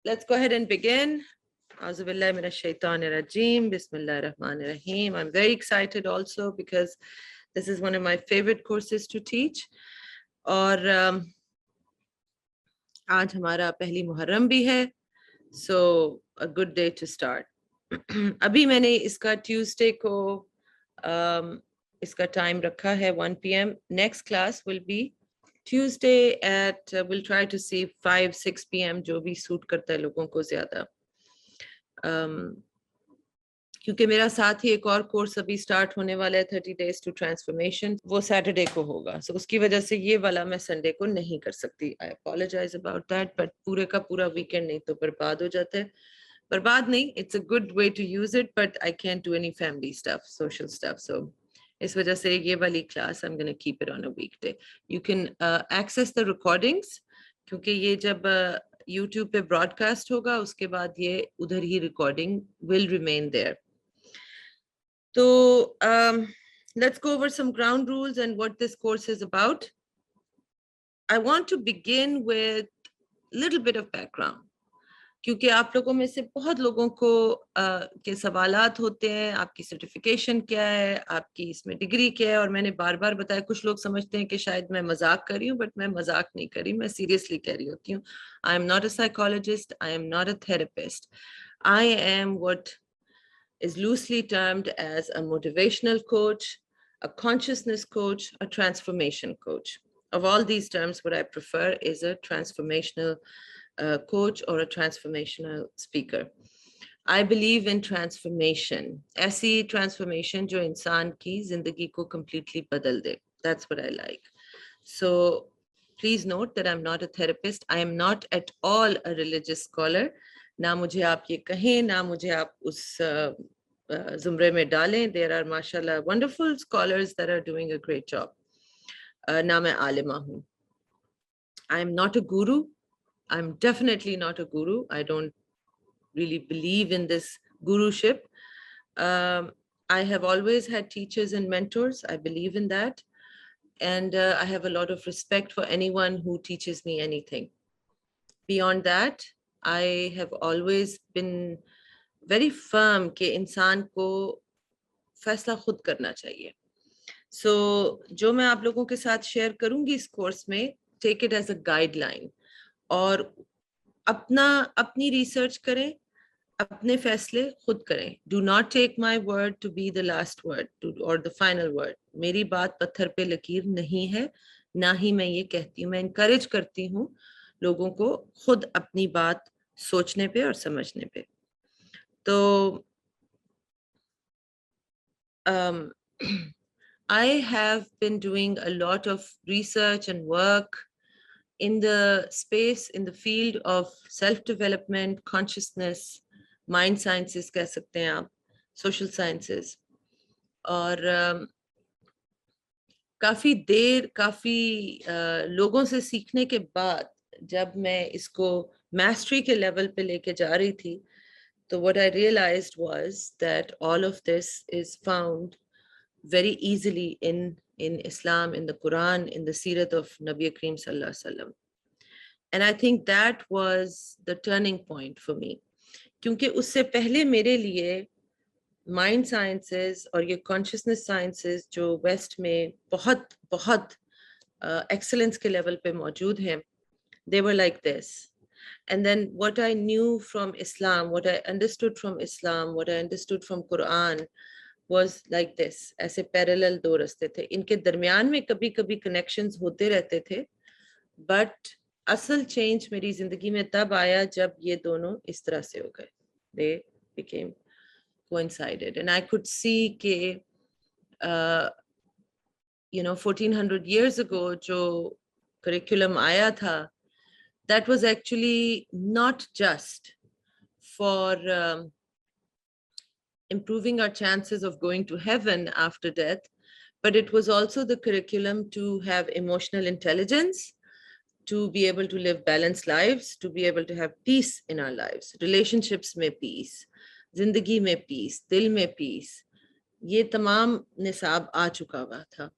let's go ahead and begin. Auzubillahi minash shaitanir rajeem. Bismillahir rahmanir rahim. I'm very excited also because this is one of my favorite courses to teach. और आज हमारा पहली मुहर्रम भी है, so a good day to start. अभी मैंने इसका Tuesday को इसका टाइम रखा है 1 p.m. Next class will be Tuesday at we'll try to see 5-6 p.m. जो भी सूट करता है लोगों को ज्यादा, क्योंकि मेरा साथ ही एक और कोर्स अभी स्टार्ट होने वाला है 30 days to transformation, वो सैटरडे को होगा, so उसकी वजह से ये वाला मैं संडे को नहीं कर सकती. I apologize about that, but पूरे का पूरा वीकेंड नहीं तो बर्बाद हो जाता है. बर्बाद नहीं, it's a good way to use it, but I can't do any family stuff, social stuff, so इस वजह से ये वाली class I'm going to keep it on a weekday. You can access the recordings, क्योंकि ये जब YouTube पे broadcast होगा उसके बाद ये उधर ही recording will remain there. So let's go over some ground rules and what this course is about. I want to begin with a little bit of background, क्योंकि आप लोगों में से बहुत लोगों को के सवालात होते हैं, आपकी सर्टिफिकेशन क्या है, आपकी इसमें डिग्री क्या है, और मैंने बार बार बताया कुछ लोग समझते हैं कि शायद मैं मजाक कर रही हूँ, बट मैं मजाक नहीं कर रही, मैं सीरियसली कह रही होती हूँ. आई am not a psychologist, I am not a therapist, I am what is loosely termed as a motivational coach, a consciousness coach, a transformation coach. Of all these terms, what I prefer is a transformational coach or a transformational speaker. I believe in transformation. ऐसी transformation जो इंसान की जिंदगी को completely बदल दे. That's what I like. So please note that I'm not a therapist. I am not at all a religious scholar. ना मुझे आप ये कहें, ना मुझे आप उस ज़ुमरे में डालें. There are माशाल्लाह wonderful scholars that are doing a great job. ना मैं आलिमा हूँ. I am not a guru. I'm definitely not a guru. I don't really believe in this guruship. I have always had teachers and mentors. I believe in that. And I have a lot of respect for anyone who teaches me anything. Beyond that, I have always been very firm कि इंसान को फैसला खुद करना चाहिए. So जो मैं आप लोगों के साथ शेयर करूंगी इस कोर्स में, take it as a guideline, और अपनी रिसर्च करें, अपने फैसले खुद करें. Do not take my word to be the last word or the final word. मेरी बात पत्थर पे लकीर नहीं है, ना ही मैं ये कहती हूँ. मैं encourage करती हूँ लोगों को खुद अपनी बात सोचने पे और समझने पे. तो I have been doing a lot of research and work in the space, in the field of self-development, consciousness, mind sciences कह सकते हैं आप, social sciences, और काफ़ी लोगों से सीखने के बाद जब मैं इसको mastery के level पे लेके जा रही थी, so what I realized was that all of this is found very easily in Islam, in the Quran, in the Sirat of Nabi Kareem Sallallahu Alaihi Wasallam. And I think that was the turning point for me. क्योंकि उससे पहले मेरे लिए mind sciences और ये consciousness sciences जो West में बहुत excellence के level पे मौजूद हैं, they were like this. And then what I knew from Islam, what I understood from Islam, what I understood from Quran was like this. ऐसे parallel दो रास्ते थे. इनके दरमियान में कभी-कभी connections होते रहते थे, but असल change मेरी जिंदगी में तब आया जब ये दोनों इस तरह से हो गए. They became coincided, and I could see कि 1400 years ago जो curriculum आया था, that was actually not just for improving our chances of going to heaven after death, but it was also the curriculum to have emotional intelligence, to be able to live balanced lives, to be able to have peace in our lives, relationships में peace, जिंदगी में peace, दिल में peace. ये तमाम निसाब आ चुका हुआ था.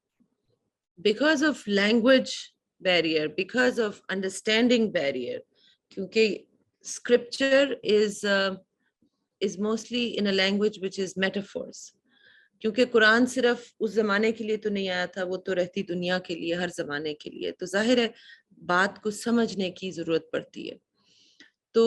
Because of language barrier, because of understanding barrier, क्योंकि scripture is mostly in a language which is metaphors. क्योंकि कुरान सिर्फ उस जमाने के लिए तो नहीं आया था, वो तो रहती दुनिया के लिए, हर जमाने के लिए, तो जाहिर है बात को समझने की जरूरत पड़ती है। तो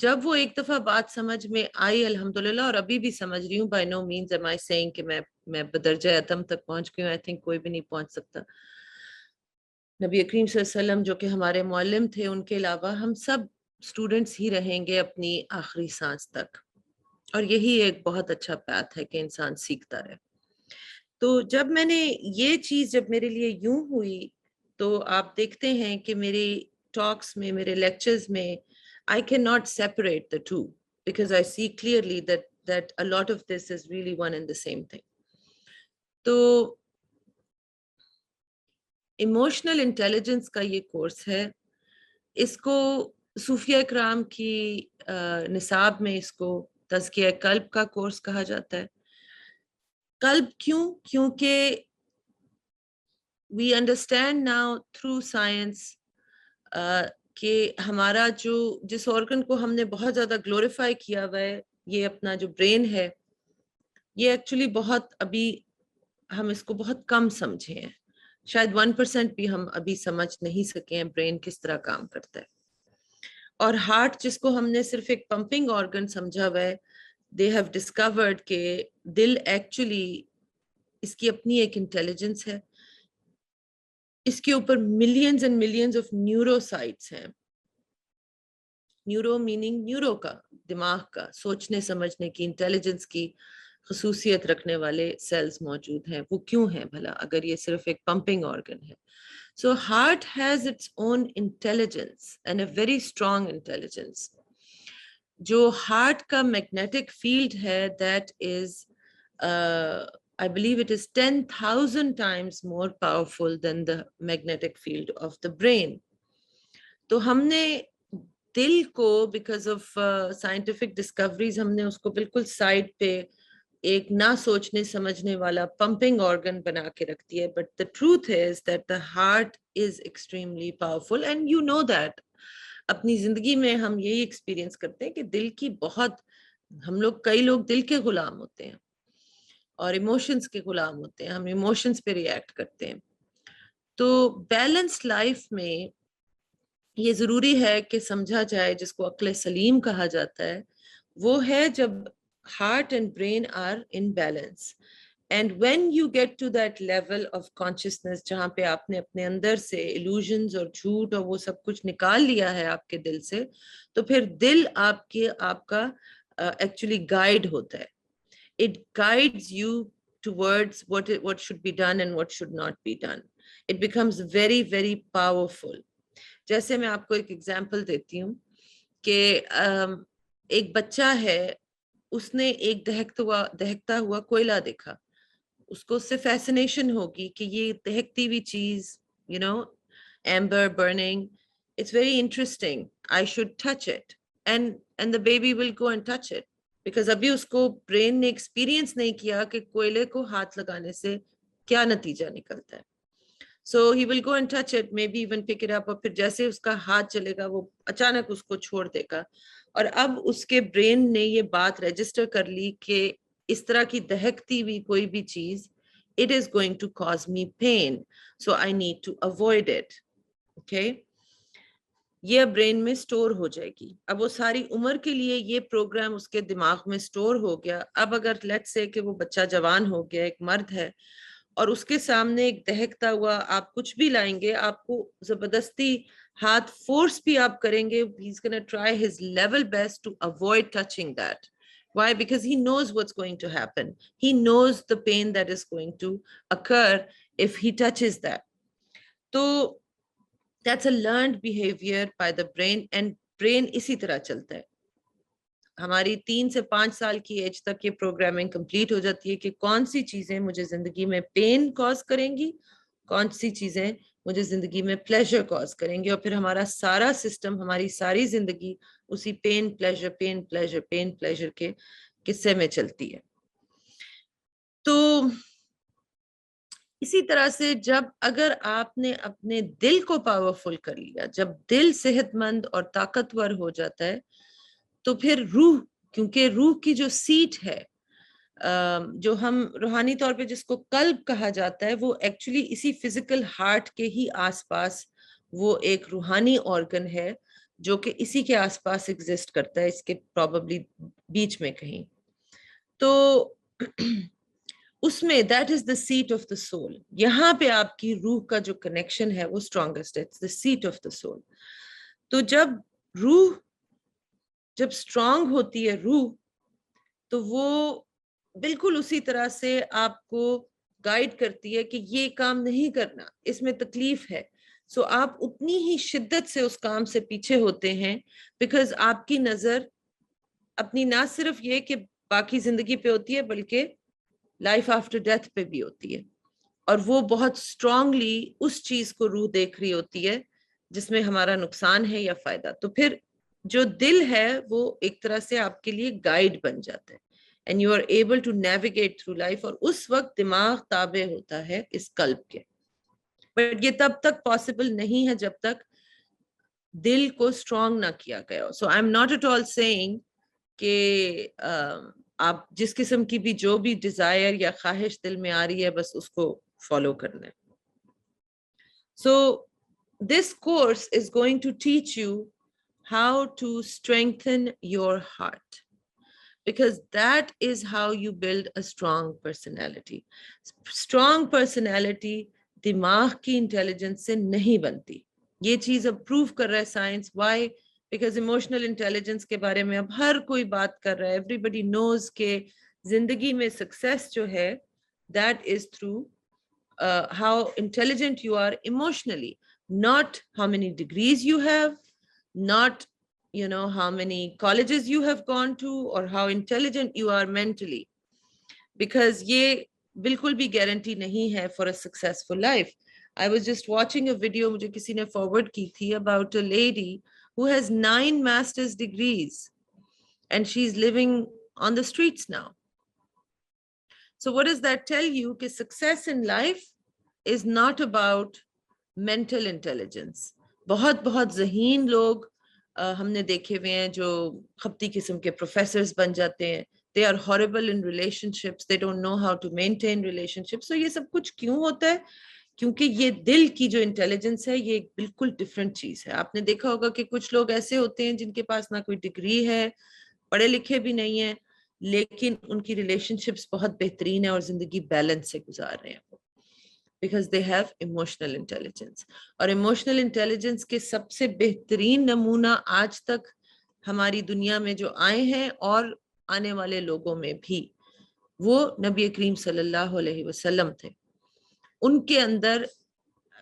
जब वो एक दफा बात समझ में आई अल्हम्दुलिल्लाह, और अभी भी समझ रही हूँ, by no means am I saying कि मैं बदरजा अतम तक पहुंच गई हूँ, आई थिंक कोई भी नहीं पहुंच सकता। नबी करीम सल्लल्लाहु अलैहि वसल्लम जो कि हमारे मौलम थे, उनके अलावा हम सब स्टूडेंट्स ही रहेंगे अपनी आखिरी सांस तक, और यही एक बहुत अच्छा पैथ है कि इंसान सीखता रहे। तो जब मैंने ये चीज जब मेरे लिए यूं हुई, तो आप देखते हैं कि मेरी टॉक्स में, मेरे लेक्चर्स में, आई can not separate the two because I see clearly that a lot of this is really one and the same thing. तो इमोशनल इंटेलिजेंस का ये कोर्स है, इसको सूफिया इकराम की निसाब में इसको तज़किया कल्ब का कोर्स कहा जाता है। कल्ब क्यों? क्योंकि we understand now through science कि हमारा जो जिस ऑर्गन को हमने बहुत ज्यादा ग्लोरीफाई किया हुआ है, ये अपना जो ब्रेन है, ये एक्चुअली बहुत अभी हम इसको बहुत कम समझे हैं, शायद 1% भी हम अभी समझ नहीं सके हैं ब्रेन किस तरह काम करता है। और हार्ट जिसको हमने सिर्फ एक पंपिंग ऑर्गन समझा हुआ है, दे हैव डिस्कवर्ड के दिल एक्चुअली इसकी अपनी एक इंटेलिजेंस है, इसके ऊपर millions and millions of neurocytes हैं। न्यूरो मीनिंग न्यूरो का, दिमाग का, सोचने समझने की, इंटेलिजेंस की खसूसियत रखने वाले सेल्स मौजूद हैं। वो क्यों हैं भला, अगर ये सिर्फ एक पंपिंग ऑर्गन है? So heart has its own intelligence and a very strong intelligence. जो हार्ट का मैग्नेटिक फील्ड है, that is I believe it is 10,000 times more powerful than the magnetic field of the brain. तो हमने दिल को because of scientific discoveries हमने उसको बिल्कुल साइड पे एक ना सोचने समझने वाला पंपिंग ऑर्गन बना के रख दिया है, but the truth is that the heart is extremely powerful and you know that. अपनी जिंदगी में हम यही एक्सपीरियंस करते हैं कि दिल की बहुत, हम लोग, कई लोग दिल के गुलाम होते हैं और इमोशंस के गुलाम होते हैं, हम इमोशंस पे रिएक्ट करते हैं। तो बैलेंस लाइफ में ये जरूरी है कि समझा जाए, जिसको अक्ल सलीम कहा जाता है, वो है जब heart and brain are in balance. And when you get to that level of consciousness जहाँ पे आपने अपने अंदर से इल्यूजन्स और झूठ और वो सब कुछ निकाल लिया है आपके दिल से, तो फिर दिल आपका एक्चुअली गाइड होता है। It guides you towards what should be done and what should not be done. It becomes very, very powerful. जैसे मैं आपको एक एग्जाम्पल देती हूँ कि एक बच्चा है, उसने एक दहकता हुआ कोयला देखा, उसको उससे फैसिनेशन होगी कि ये दहकती हुई चीज, you know, amber burning, it's very interesting, I should touch it, and the baby will go and touch it, because अभी उसको ब्रेन ने एक्सपीरियंस नहीं किया कि कोयले को हाथ लगाने से क्या नतीजा निकलता है। So he will go and touch it, maybe even pick it up, और फिर जैसे उसका हाथ चलेगा वो अचानक उसको छोड़ देगा। और अब उसके ब्रेन ने ये बात रजिस्टर कर ली कि इस तरह की दहकती हुई कोई भी चीज, it is going to cause me pain, so I need to avoid it. Okay? ये ब्रेन में स्टोर हो जाएगी। अब वो सारी उम्र के लिए ये प्रोग्राम उसके दिमाग में स्टोर हो गया। अब अगर लेट्स से कि वो बच्चा जवान हो गया, एक मर्द है, और उसके सामने एक दहकता हुआ आप कुछ भी लाएंगे, आपको जबरदस्ती हाथ फोर्स भी आप करेंगे, he is going to try his level best to avoid touching that. Why? Because he knows what's going to happen. He knows the pain that is going to occur if he touches that. So that's a learned behavior by the brain, and brain इसी तरह चलता है। हमारी 3 से 5 साल की as तक ये प्रोग्रामिंग कंप्लीट हो जाती है कि कौन सी चीजें मुझे जिंदगी में पेन कॉज करेंगी, कौन सी चीजें मुझे जिंदगी में प्लेजर कॉज करेंगी, और फिर हमारा सारा सिस्टम, हमारी सारी जिंदगी उसी pain pleasure pain pleasure pain pleasure के किस्से में चलती है। तो इसी तरह से जब अगर आपने अपने दिल को पावरफुल कर लिया, जब दिल सेहतमंद और ताकतवर हो जाता है, तो फिर रूह, क्योंकि रूह की जो सीट है, जो हम रूहानी तौर पे जिसको कल्ब कहा जाता है, वो एक्चुअली इसी फिजिकल हार्ट के ही आसपास वो एक रूहानी ऑर्गन है जो कि इसी के आसपास एग्जिस्ट करता है, इसके प्रोबेबली बीच में कहीं। तो उसमें that is the seat of the soul. यहाँ पे आपकी रूह का जो कनेक्शन है वो स्ट्रॉन्गेस्ट है, it's the seat of the soul. तो जब रूह, जब स्ट्रांग होती है रूह, तो वो बिल्कुल उसी तरह से आपको गाइड करती है कि ये काम नहीं करना, इसमें तकलीफ है। सो आप उतनी ही शिद्दत से उस काम से पीछे होते हैं, बिकॉज आपकी नजर अपनी ना सिर्फ ये कि बाकी जिंदगी पे होती है, बल्कि लाइफ आफ्टर डेथ पे भी होती है। और वो बहुत स्ट्रांगली उस चीज को रूह देख रही होती है जिसमें हमारा नुकसान है या फायदा। तो फिर जो दिल है वो एक तरह से आपके लिए गाइड बन जाता है, and you are able to navigate through life. और उस वक्त दिमाग ताबे होता है इस कल्ब के। बट ये तब तक पॉसिबल नहीं है जब तक दिल को स्ट्रांग ना किया गया हो। So I am not at all saying कि आप जिस किस्म की भी जो भी डिजायर या ख्वाहिश दिल में आ रही है बस उसको फॉलो करना है। So this course is going to teach you how to strengthen your heart, because that is how you build a strong personality. Strong personality दिमाग की इंटेलिजेंस से नहीं बनती। ये चीज अब प्रूव कर रहा है science. Why? Because emotional intelligence के बारे में अब हर कोई बात कर रहा है। एवरीबडी नोज के जिंदगी में सक्सेस जो है that is through how intelligent you are emotionally, not how many degrees you have, not how many colleges you have gone to, or how intelligent you are mentally, because ye bilkul bhi guarantee nahi hai for a successful life. I was just watching a video mujhe kisi ne forward ki thi about a lady who has 9 master's degrees and she's living on the streets now. So what does that tell you? Ki success in life is not about mental intelligence. बहुत बहुत ज़हीन लोग हमने देखे हुए हैं जो खपती किस्म के प्रोफेसर्स बन जाते हैं। They are horrible in relationships. They don't know how to maintain relationships. So ये सब कुछ क्यों होता है? क्योंकि ये दिल की जो इंटेलिजेंस है ये एक बिल्कुल डिफरेंट चीज है। आपने देखा होगा कि कुछ लोग ऐसे होते हैं जिनके पास ना कोई डिग्री है, पढ़े लिखे भी नहीं है, लेकिन उनकी रिलेशनशिप्स बहुत बेहतरीन है और जिंदगी बैलेंस से गुजार रहे हैं, because they have emotional intelligence. और इमोशनल इंटेलिजेंस के सबसे बेहतरीन नमूना आज तक हमारी दुनिया में जो आए हैं और आने वाले लोगों में भी, वो नबी करीम सल्लल्लाहु अलैहि वसल्लम थे। उनके अंदर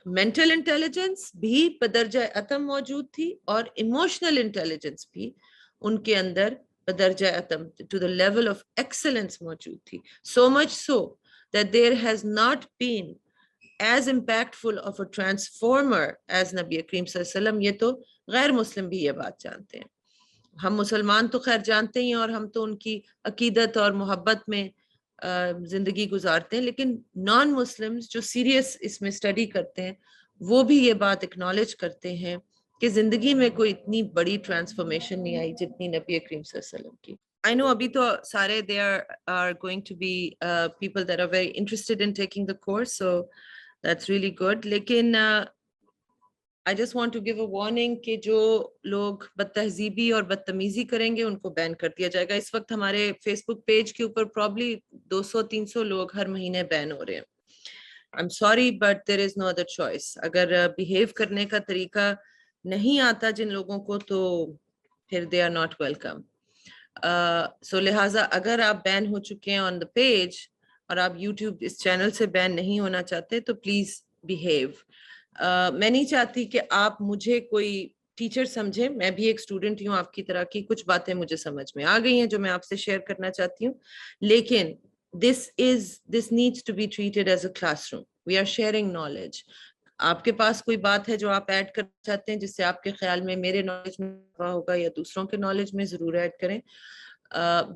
मेंटल इंटेलिजेंस भी बदरजा अतम मौजूद थी और इमोशनल इंटेलिजेंस भी उनके अंदर बदरजा अतम to the level of excellence मौजूद थी। So much so that there has not been as impactful of a transformer as नबी करीम सल्लल्लाहु अलैहि वसल्लम। ये तो गैर मुस्लिम भी ये बात जानते हैं। हम मुसलमान तो खैर जानते ही हैं और हम तो उनकी अकीदत और मोहब्बत में जिंदगी गुजारते हैं, लेकिन नॉन मुस्लिम्स जो सीरियस इसमें स्टडी करते हैं वो भी ये बात एक्नॉलेज करते हैं कि जिंदगी में कोई इतनी बड़ी ट्रांसफॉर्मेशन नहीं आई जितनी नबी करीम सल्लल्लाहु अलैहि वसल्लम की। I know अभी तो सारे they are going to be people that are very interested in taking the course, so that's really good. लेकिन I just want to give a warning कि जो लोग बदतहजीबी और बदतमीजी करेंगे उनको बैन कर दिया जाएगा। इस वक्त हमारे फेसबुक पेज के ऊपर प्रॉब्ली 200-300 लोग हर महीने बैन हो रहे हैं। I'm sorry but there is no other choice. अगर बिहेव करने का तरीका नहीं आता जिन लोगों को, तो फिर they are not welcome. So लिहाजा अगर आप बैन हो चुके हैं ऑन द पेज और आप यूट्यूब इस चैनल से बैन नहीं होना चाहते तो प्लीज बिहेव। मैं नहीं चाहती कि आप मुझे कोई टीचर समझे। मैं भी एक स्टूडेंट हूँ आपकी तरह की, कुछ बातें मुझे समझ में आ गई हैं जो मैं आपसे शेयर करना चाहती हूँ, लेकिन this needs to be treated as a classroom. We are sharing knowledge. आपके पास कोई बात है जो आप ऐड करना चाहते हैं जिससे आपके ख्याल में मेरे नॉलेज में होगा या दूसरों के नॉलेज में, जरूर ऐड करें,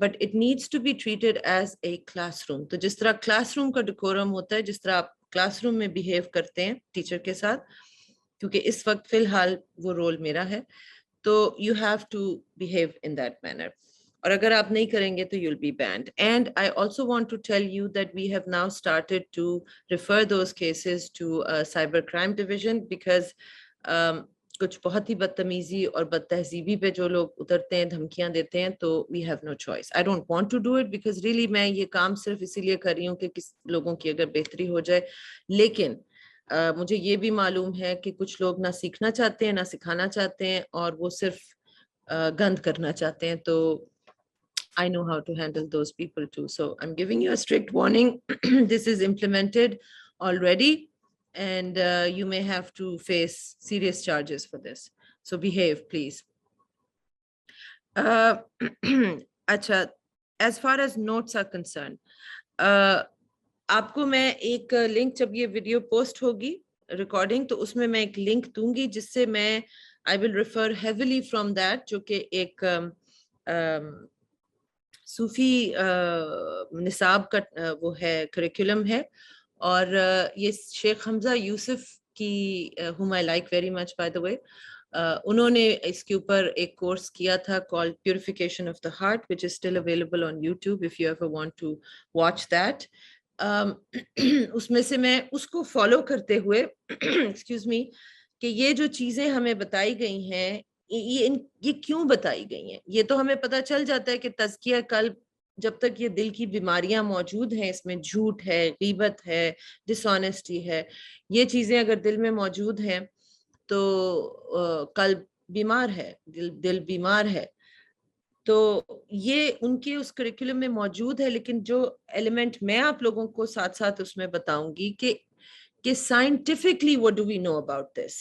but it needs to be treated as a classroom. तो जिस तरह क्लासरूम का डिकोरम होता है, जिस तरह आप क्लासरूम में बिहेव करते हैं टीचर के साथ, क्योंकि इस वक्त फिलहाल वो रोल मेरा है, तो you have to behave in that manner, और अगर आप नहीं करेंगे तो you'll be banned. And I also want to tell you that we have now started to refer those cases to cyber crime division, because कुछ बहुत ही बदतमीजी और बदतहजीबी पे जो लोग उतरते हैं, धमकियां देते हैं, तो we have no choice. I don't want to do it because really मैं ये काम सिर्फ इसीलिए कर रही हूँ कि किस लोगों की अगर बेहतरी हो जाए, लेकिन मुझे ये भी मालूम है कि कुछ लोग ना सीखना चाहते हैं ना सिखाना चाहते हैं, और वो सिर्फ गंद करना चाहते हैं. तो I know how to handle those people too. So I'm giving you a strict warning. This is implemented already, and you may have to face serious charges for this. So behave, please. Acha, as far as notes are concerned, आपको मैं एक link, जब ये video post होगी recording, तो उसमें मैं एक लिंक दूंगी जिससे मैं I will refer heavily from that, जो कि एक सूफी निसाब का वो है, करिकुलम है, और ये शेख हमजा यूसुफ की, whom I like very much by the way, उन्होंने इसके ऊपर एक कोर्स किया था called Purification of the Heart, which is still available on YouTube if you ever want to watch that. उसमें से मैं उसको फॉलो करते हुए एक्सक्यूज मी, कि ये जो चीजें हमें बताई गई हैं, ये क्यों बताई गई हैं, ये तो हमें पता चल जाता है कि तज़किया कल्ब, जब तक ये दिल की बीमारियां मौजूद हैं, इसमें झूठ है, गीबत है, डिसऑनेस्टी है, ये चीजें अगर दिल में मौजूद हैं तो कल्ब बीमार है, दिल बीमार है. तो ये उनके उस करिकुलम में मौजूद है, लेकिन जो एलिमेंट मैं आप लोगों को साथ साथ उसमें बताऊंगी कि scientifically what do we know about this,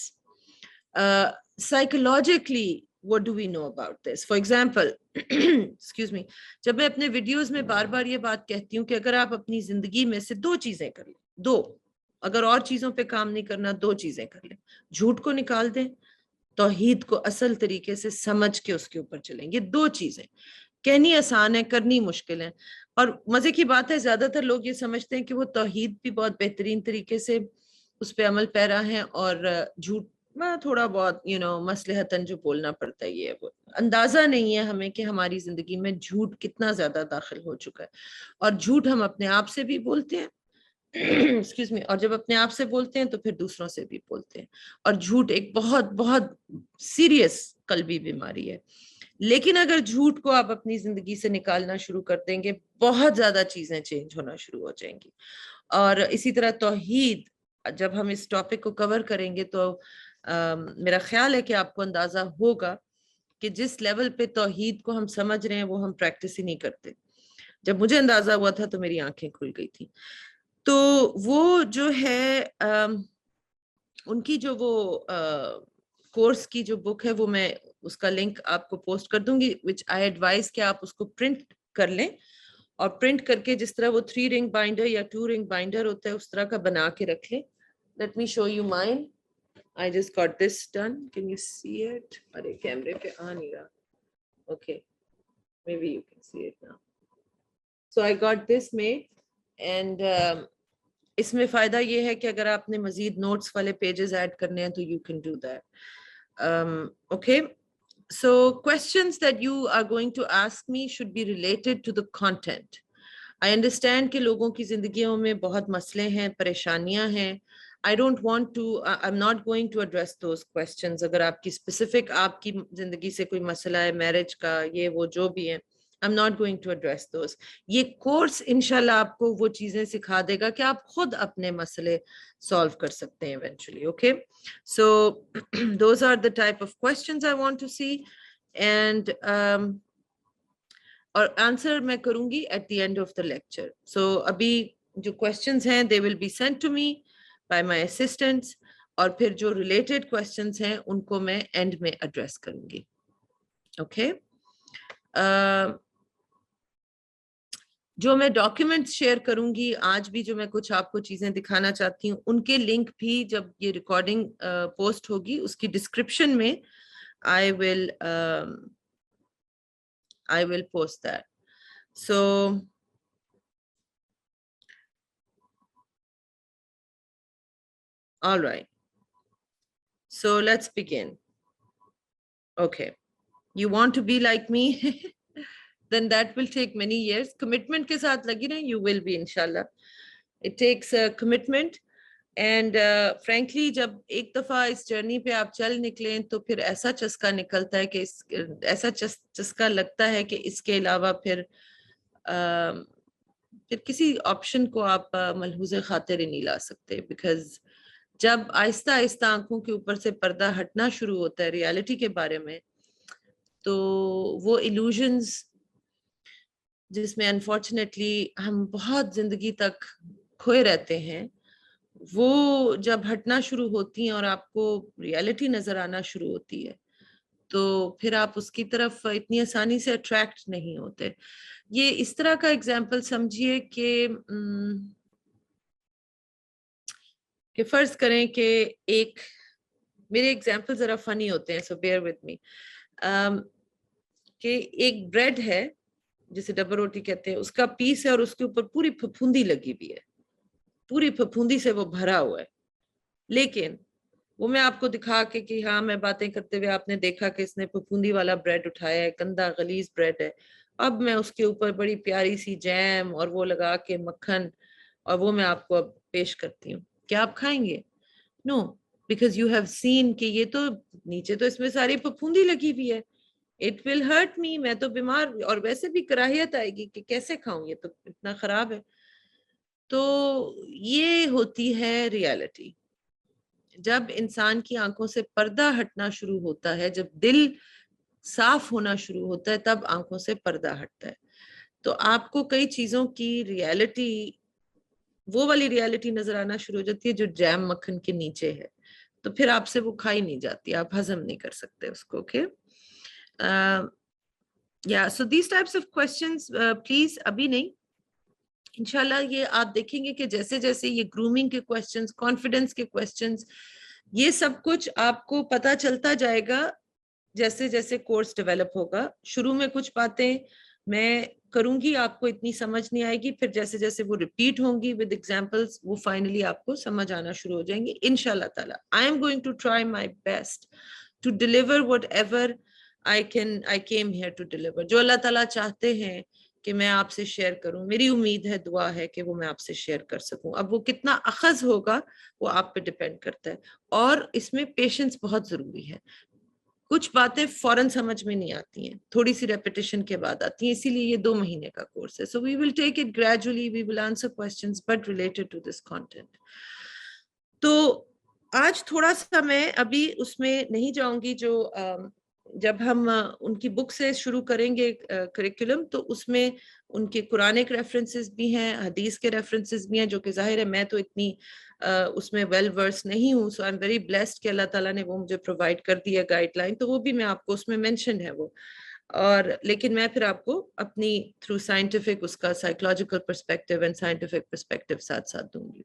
psychologically what do we know about this. For example, excuse me, जब मैं अपने वीडियोस में बार बार ये बात कहती हूँ कि अगर आप अपनी जिंदगी में से दो चीजें कर लें, दो, अगर और चीजों पे काम नहीं करना, दो चीजें कर लें, झूठ को निकाल दें, तौहीद को असल तरीके से समझ के उसके ऊपर चलेंगे. दो चीजें कहनी आसान है, करनी मुश्किल है. और मजे की बात है, ज्यादातर लोग ये समझते हैं कि वो तौहीद भी बहुत बेहतरीन तरीके से उस पर अमल पैरा है, और झूठ में थोड़ा बहुत मसलहतन जो बोलना पड़ता है, ये वो अंदाजा नहीं है हमें कि हमारी जिंदगी में झूठ कितना ज्यादा दाखिल हो चुका है. और झूठ हम अपने आप से भी बोलते हैं, एक्सक्यूज मी, और जब अपने आप से बोलते हैं तो फिर दूसरों से भी बोलते हैं. और झूठ एक बहुत बहुत सीरियस कल्बी बीमारी है. लेकिन अगर झूठ को आप अपनी जिंदगी से निकालना शुरू कर देंगे, बहुत ज्यादा चीजें चेंज होना शुरू हो जाएंगी. और इसी तरह तौहीद, जब हम इस टॉपिक को कवर करेंगे तो मेरा ख्याल है कि आपको अंदाजा होगा कि जिस लेवल पे तौहीद को हम समझ रहे हैं वो हम प्रैक्टिस ही नहीं करते. जब मुझे अंदाजा हुआ था तो मेरी आंखें खुल गई थी. तो वो जो है उनकी जो वो कोर्स की जो बुक है, वो मैं उसका लिंक आपको पोस्ट कर दूंगी, विच आई एडवाइज कि आप उसको प्रिंट कर लें, और प्रिंट करके जिस तरह वो 3 रिंग बाइंडर या 2 रिंग बाइंडर होता है उस तरह का बना के रख लें. Let me show you mine. I just got this done. Can you see it? अरे कैमरे पे आ नहीं रहा. Okay, maybe you can see it now. So I got this made, and इसमें फायदा ये है कि अगर आपने मजीद नोट्स वाले पेजेस ऐड करने हैं तो you can do that. Okay. So questions that you are going to ask me should be related to the content. I understand कि लोगों की जिंदगियों में बहुत मसले हैं, परेशानियां हैं. I don't want to, I'm not going to address those questions. अगर आपकी specific आपकी जिंदगी से कोई मसला है, मैरिज का, ये वो जो भी है, I'm not going to address those. ये कोर्स इंशाल्लाह आपको वो चीजें सिखा देगा कि आप खुद अपने मसले सॉल्व कर सकते हैं eventually. Okay, so those are the type of questions I want to see, and और आंसर मैं करूंगी at the end of the lecture. So अभी जो questions हैं they will be sent to me by my assistants, और फिर जो related questions हैं उनको मैं end में address करूंगी. Okay. जो मैं डॉक्यूमेंट्स शेयर करूंगी आज भी, जो मैं कुछ आपको चीजें दिखाना चाहती हूँ, उनके लिंक भी जब ये रिकॉर्डिंग पोस्ट होगी उसकी डिस्क्रिप्शन में I will post that. So All right. So let's begin. Okay. You want to be like me? Then that will take many years. Commitment के साथ लगी ना, you will be inshallah. It takes a commitment. And frankly, जब एक दफा इस journey पे आप चल निकलें तो फिर ऐसा चस्का निकलता है कि ऐसा चस्का लगता है कि इसके अलावा फिर किसी ऑप्शन को आप मलहूज़े खातिर ही नहीं ला सकते. बिकॉज जब आहिस्ता आहिस्ता आंखों के ऊपर से पर्दा हटना शुरू होता है रियलिटी के बारे में, तो वो इल्यूजन्स जिसमें अनफॉर्चुनेटली हम बहुत जिंदगी तक खोए रहते हैं, वो जब हटना शुरू होती हैं और आपको रियलिटी नजर आना शुरू होती है, तो फिर आप उसकी तरफ इतनी आसानी से अट्रैक्ट नहीं होते. ये इस तरह का एग्जाम्पल समझिए कि फर्ज करें कि एक, मेरे एग्जाम्पल जरा फनी होते हैं, सो बेयर विद मी, कि एक ब्रेड है जिसे डबल रोटी कहते हैं, उसका पीस है और उसके ऊपर पूरी फफूंदी लगी हुई है, पूरी फफूंदी से वो भरा हुआ है. लेकिन वो मैं आपको दिखा के कि हाँ, मैं बातें करते हुए आपने देखा कि इसने फफूंदी वाला ब्रेड उठाया है, गंदा गलीज ब्रेड है. अब मैं उसके ऊपर बड़ी प्यारी सी जैम और वो लगा के मक्खन, और वो मैं आपको अब पेश करती हूँ. क्या आप खाएंगे? No, because you have seen कि ये तो नीचे तो इसमें सारी फफूंदी लगी हुई है. इट विल हर्ट मी, मैं तो बीमार, और वैसे भी कराहियत आएगी कि कैसे खाऊं, ये तो इतना खराब है. तो ये होती है रियलिटी. जब इंसान की आंखों से पर्दा हटना शुरू होता है, जब दिल साफ होना शुरू होता है, तब आंखों से पर्दा हटता है. तो आपको कई चीजों की रियलिटी, वो वाली रियलिटी नजर आना शुरू हो जाती है जो जैम मक्खन के नीचे है. तो फिर आपसे वो खाई नहीं जाती, आप हजम नहीं कर सकते उसको. ओके, या so these types of questions please अभी नहीं, इंशाल्लाह ये आप देखेंगे कि जैसे जैसे ये ग्रूमिंग के क्वेश्चंस, कॉन्फिडेंस के क्वेश्चंस, ये सब कुछ आपको पता चलता जाएगा जैसे जैसे कोर्स डेवलप होगा. शुरू में कुछ बातें मैं करूंगी, आपको इतनी समझ नहीं आएगी, फिर जैसे जैसे वो रिपीट होंगी विद एग्जांपल्स, वो फाइनली आपको समझ आना शुरू हो जाएंगे इंशाल्लाह ताला. I am going to try my best to deliver whatever I came here to deliver. जो अल्लाह ताला चाहते हैं कि मैं आपसे शेयर करूं, मेरी उम्मीद है, दुआ है कि वो मैं आपसे शेयर कर सकूं. अब वो कितना अखज होगा वो आप पे डिपेंड करता है, और इसमें पेशेंस बहुत जरूरी है. कुछ बातें फौरन समझ में नहीं आती हैं, थोड़ी सी रेपिटेशन के बाद आती हैं, इसीलिए ये 2 महीने का कोर्स है. So we will take it gradually, we will answer questions but related to this content. तो आज थोड़ा सा मैं अभी उसमें नहीं जाऊंगी जो जब हम उनकी बुक से शुरू करेंगे करिकुलम, तो उसमें उनके कुरानिक रेफरेंसेस भी हैं, हदीस के रेफरेंसेस भी हैं, जो कि जाहिर है मैं तो इतनी उसमें वेल वर्स नहीं हूँ. सो आई एम वेरी ब्लेस्ड कि अल्लाह ताला ने वो मुझे प्रोवाइड कर दिया गाइडलाइन, तो वो भी मैं आपको उसमें मेंशन है वो. और लेकिन मैं फिर आपको अपनी थ्रू साइंटिफिक उसका psychological perspective and scientific perspective साथ साथ दूंगी.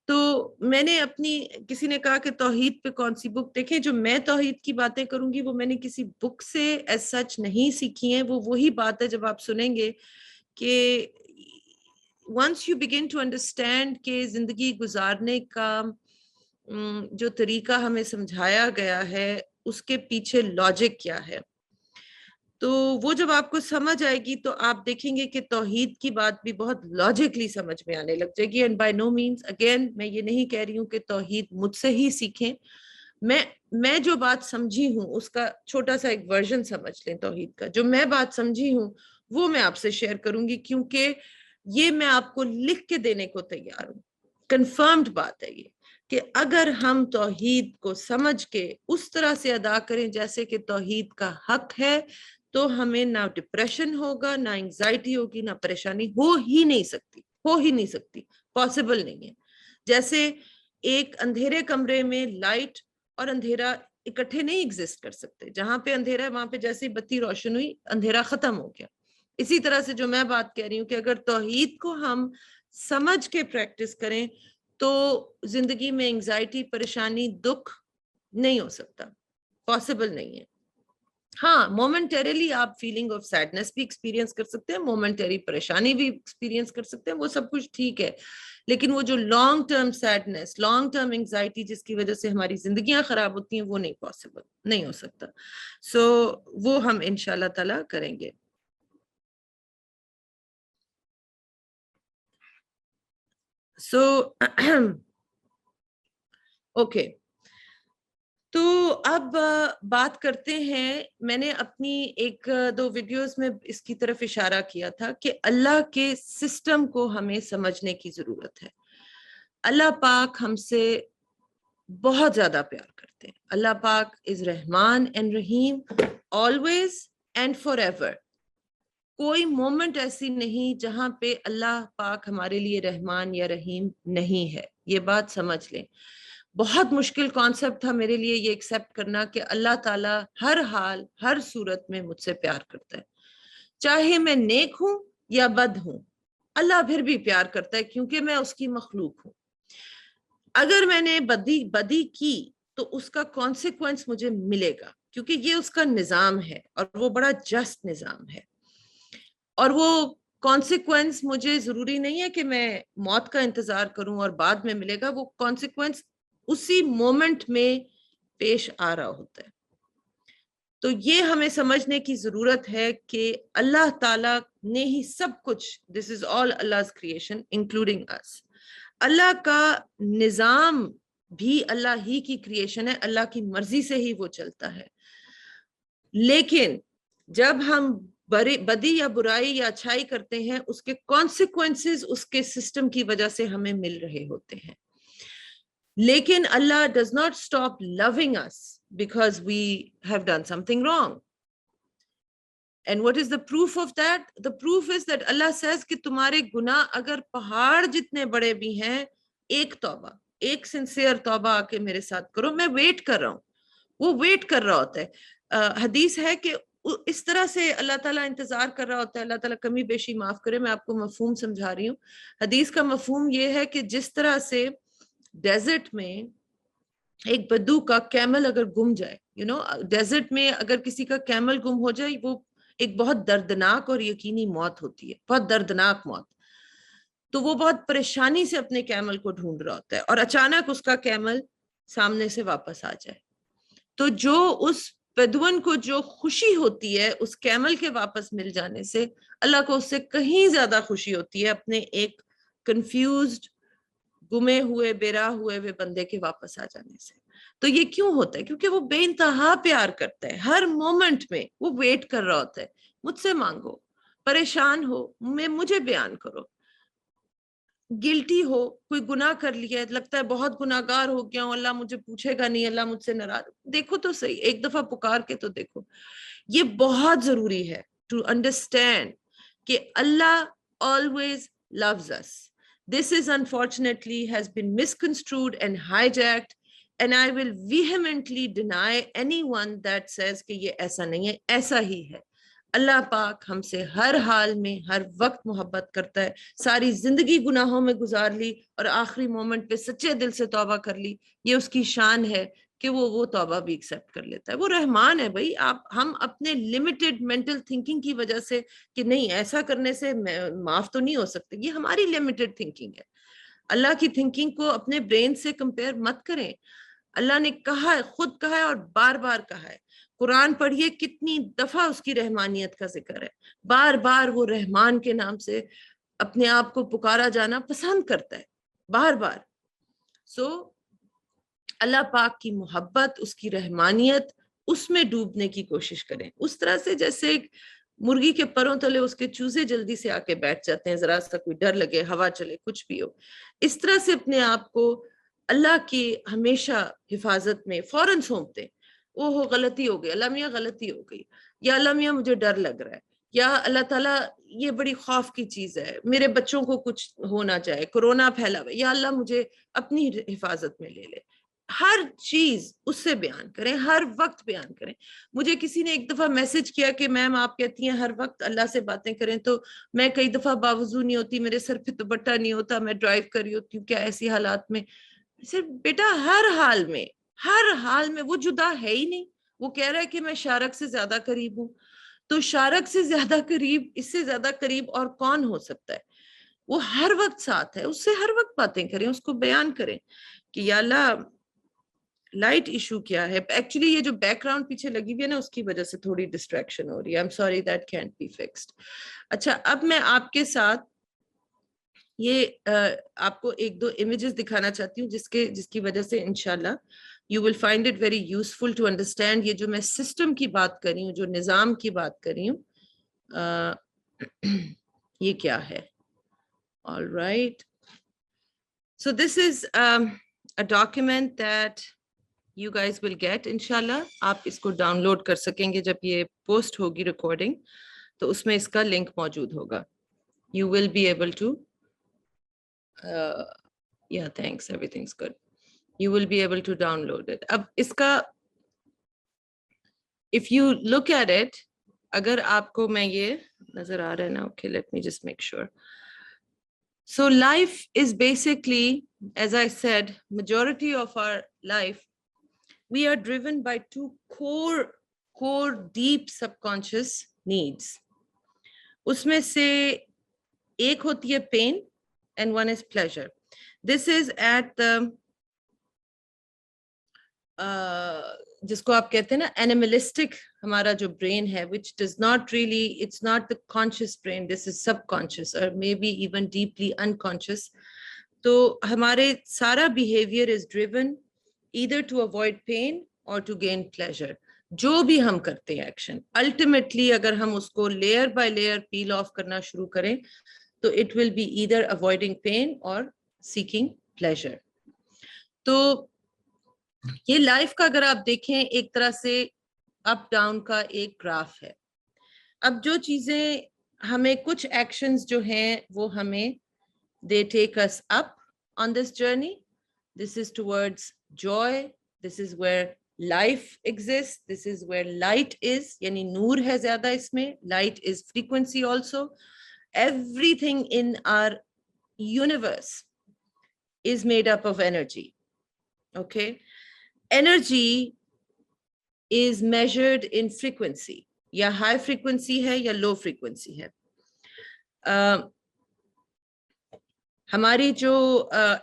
तो मैंने अपनी, किसी ने कहा कि तौहीद पे कौन सी बुक देखें, जो मैं तौहीद की बातें करूंगी वो मैंने किसी बुक से एज सच नहीं सीखी है. वो वही बात है जब आप सुनेंगे कि once you begin to understand कि जिंदगी गुजारने का जो तरीका हमें समझाया गया है उसके पीछे लॉजिक क्या है, तो वो जब आपको समझ आएगी तो आप देखेंगे कि तौहीद की बात भी बहुत लॉजिकली समझ में आने लग जाएगी. And by no means, again मैं ये नहीं कह रही हूँ कि तौहीद मुझसे ही सीखें. मैं जो बात समझी हूँ उसका छोटा सा एक वर्जन समझ लें तौहीद का. जो मैं बात समझी हूँ वो मैं आपसे शेयर करूंगी, क्योंकि ये मैं आपको लिख के देने को तैयार हूँ. कंफर्म्ड बात है ये कि अगर हम तौहीद को समझ के उस तरह से अदा करें जैसे कि तौहीद का हक है, तो हमें ना डिप्रेशन होगा, ना एंजाइटी होगी, ना परेशानी. हो ही नहीं सकती, हो ही नहीं सकती, पॉसिबल नहीं है. जैसे एक अंधेरे कमरे में लाइट और अंधेरा इकट्ठे नहीं एग्जिस्ट कर सकते. जहां पे अंधेरा है वहां पे जैसे ही बत्ती रोशन हुई अंधेरा खत्म हो गया. इसी तरह से जो मैं बात कह रही हूँ कि अगर तौहीद को हम समझ के प्रैक्टिस करें तो जिंदगी में एंजाइटी, परेशानी, दुख नहीं हो सकता, पॉसिबल नहीं है. हाँ, मोमेंटरीली आप फीलिंग ऑफ सैडनेस भी एक्सपीरियंस कर सकते हैं, मोमेंटरी परेशानी भी एक्सपीरियंस कर सकते हैं, वो सब कुछ ठीक है। लेकिन वो जो long term sadness, long term anxiety जिसकी वजह से हमारी जिंदगियां खराब होती हैं, वो नहीं पॉसिबल, नहीं हो सकता। सो वो हम इंशाल्लाह ताला करेंगे। सो ओके, तो अब बात करते हैं। मैंने अपनी एक दो वीडियोस में इसकी तरफ इशारा किया था कि अल्लाह के सिस्टम को हमें समझने की जरूरत है। अल्लाह पाक हमसे बहुत ज्यादा प्यार करते हैं। अल्लाह पाक is Rahman and Rahim, always and for ever. कोई मोमेंट ऐसी नहीं जहां पे अल्लाह पाक हमारे लिए रहमान या रहीम नहीं है, ये बात समझ लें। बहुत मुश्किल कॉन्सेप्ट था मेरे लिए ये एक्सेप्ट करना कि अल्लाह ताला हर हाल हर सूरत में मुझसे प्यार करता है, चाहे मैं नेक हूं या बद हूं, अल्लाह फिर भी प्यार करता है क्योंकि मैं उसकी मखलूक हूं। अगर मैंने बदी बदी की तो उसका कॉन्सिक्वेंस मुझे मिलेगा, क्योंकि ये उसका निजाम है और वो बड़ा जस्ट निजाम है। और वो कॉन्सिक्वेंस मुझे जरूरी नहीं है कि मैं मौत का इंतजार करूं और बाद में मिलेगा, वो कॉन्सिक्वेंस उसी मोमेंट में पेश आ रहा होता है। तो ये हमें समझने की जरूरत है कि अल्लाह ताला ने ही सब कुछ, this is all Allah's creation including us. Allah का निजाम भी अल्लाह ही की क्रिएशन है, अल्लाह की मर्जी से ही वो चलता है। लेकिन जब हम बदी या बुराई या अच्छाई करते हैं, उसके कॉन्सिक्वेंसेस उसके सिस्टम की वजह से हमें मिल रहे होते हैं। लेकिन Allah does not stop loving us because we have done something wrong. And what is the proof of that? The proof is that Allah says कि तुम्हारे गुनाह अगर पहाड़ जितने बड़े भी हैं, एक तौबा, एक सिंसियर तौबा आके मेरे साथ करो, मैं वेट कर रहा हूँ। वो वेट कर रहा होता है। हदीस है कि इस तरह से अल्लाह ताला इंतजार कर रहा होता है। अल्लाह ताला कमी बेशी माफ करे, मैं आपको मफहूम समझा रही हूँ। हदीस का मफहूम ये है कि जिस तरह से डेजर्ट में एक बद्दू का कैमल अगर गुम जाए, डेजर्ट में अगर किसी का कैमल गुम हो जाए, वो एक बहुत दर्दनाक और यकीनी मौत होती है, बहुत दर्दनाक मौत। तो वो बहुत परेशानी से अपने कैमल को ढूंढ रहा होता है और अचानक उसका कैमल सामने से वापस आ जाए, तो जो उस बदवन को जो खुशी होती है उस कैमल के वापस मिल जाने से, अल्लाह को उससे कहीं ज्यादा खुशी होती है अपने एक कंफ्यूज्ड, गुमे हुए, बेराह हुए वे बंदे के वापस आ जाने से। तो ये क्यों होता है? क्योंकि वो बेइंतहा प्यार करता है। हर मोमेंट में वो वेट कर रहा होता है, मुझसे मांगो, परेशान हो मैं मुझे बयान करो, गिल्टी हो, कोई गुनाह कर लिया है, लगता है बहुत गुनाहगार हो गया हूं, अल्लाह मुझे पूछेगा नहीं, अल्लाह मुझसे नाराज, देखो तो सही, एक दफा पुकार के तो देखो। ये बहुत जरूरी है टू अंडरस्टैंड कि Allah always loves us. This is unfortunately has been misconstrued and hijacked, and I will vehemently deny anyone that says कि ये ऐसा नहीं है, ऐसा ही है। अल्लाह पाक हमसे हर हाल में हर वक्त मोहब्बत करता है। सारी जिंदगी गुनाहों में गुजार ली और आखिरी मोमेंट पे सच्चे दिल से तौबा कर ली, ये उसकी शान है कि वो तौबा भी एक्सेप्ट कर लेता है। वो रहमान है भाई। आप हम अपने लिमिटेड मेंटल थिंकिंग की वजह से कि नहीं ऐसा करने से माफ तो नहीं हो सकते, ये हमारी लिमिटेड थिंकिंग है। अल्लाह की थिंकिंग को अपने ब्रेन से कंपेयर मत करें। अल्लाह ने कहा है, खुद कहा है और बार बार कहा है। कुरान पढ़िए, कितनी दफा उसकी रहमानियत का जिक्र है। बार बार वो रहमान के नाम से अपने आप को पुकारा जाना पसंद करता है, बार बार। सो अल्लाह पाक की मोहब्बत, उसकी रहमानियत, उसमें डूबने की कोशिश करें। उस तरह से जैसे एक मुर्गी के परों तले उसके चूजे जल्दी से आके बैठ जाते हैं, जरा सा कोई डर लगे, हवा चले, कुछ भी हो, इस तरह से अपने आप को अल्लाह की हमेशा हिफाजत में फौरन सौंपते। ओहो गलती हो गई, अल्लाह मियाँ गलती हो गई, या अल्लाह मियाँ मुझे डर लग रहा है, या अल्लाह ताला ये बड़ी खौफ की चीज है, मेरे बच्चों को कुछ हो ना जाए, कोरोना फैला हुआ, या अल्लाह मुझे अपनी हिफाजत में ले ले। हर चीज उससे बयान करें, हर वक्त बयान करें। मुझे किसी ने एक दफा मैसेज किया कि मैम आप कहती हैं हर वक्त अल्लाह से बातें करें, तो मैं कई दफा बावजूद नहीं होती, मेरे सर पे दुपट्टा नहीं होता, मैं ड्राइव कर रही होती हूँ, क्या ऐसी हालात में? सिर्फ बेटा हर हाल में, हर हाल में वो जुदा है ही नहीं, वो कह रहा है कि मैं शारक से ज्यादा करीब हूं, तो शारक से ज्यादा करीब, इससे ज्यादा करीब और कौन हो सकता है? वो हर वक्त साथ है, उससे हर वक्त बातें करें, उसको बयान करें कि या अल्लाह लाइट इशू क्या है। एक्चुअली ये जो बैकग्राउंड पीछे लगी हुई है ना, उसकी वजह से थोड़ी डिस्ट्रैक्शन हो रही है। आई am sorry, that cantt be fixed. अच्छा, अब मैं आपके साथ ये आपको एक दो इमेजेस दिखाना चाहती हूँ जिसकी वजह से इंशाल्लाह you will find it very useful to understand ये जो मैं सिस्टम की बात कर रही हूँ, जो निजाम की बात कर रही हूँ, ये क्या है। All right. So this is a document that you guys will get, inshallah. आप इसको डाउनलोड कर सकेंगे जब ये पोस्ट होगी रिकॉर्डिंग, तो उसमें इसका लिंक मौजूद होगा. You will be able to, yeah, thanks, everything's good. You will be able to download it. अब इसका, if you look at it, अगर आपको मैं ये नजर आ रहा है ना, okay, let me just make sure. So life is basically, as I said, majority of our life, we are driven by two core deep subconscious needs. उसमें से एक होती है pain and one is pleasure. This is at the जिसको आप कहते हैं ना animalistic हमारा जो brain है, which does not really, it's not the conscious brain, this is subconscious or maybe even deeply unconscious. तो हमारे सारा behavior is driven either to avoid pain or to gain pleasure. जो भी हम करते हैं action, ultimately अगर हम उसको layer by layer peel off करना शुरू करें, तो it will be either avoiding pain or seeking pleasure. तो ये लाइफ का अगर आप देखें एक तरह से अप डाउन का एक ग्राफ है. अब जो चीजें हमें, कुछ एक्शंस जो हैं वो हमें, they take us up on this journey. This is towards joy, this is where life exist, this is where light is, यानी नूर है ज्यादा इसमें, light is frequency also. Everything in our universe is made up of energy. Okay, energy is measured in frequency, या high frequency है या low frequency है. हमारी जो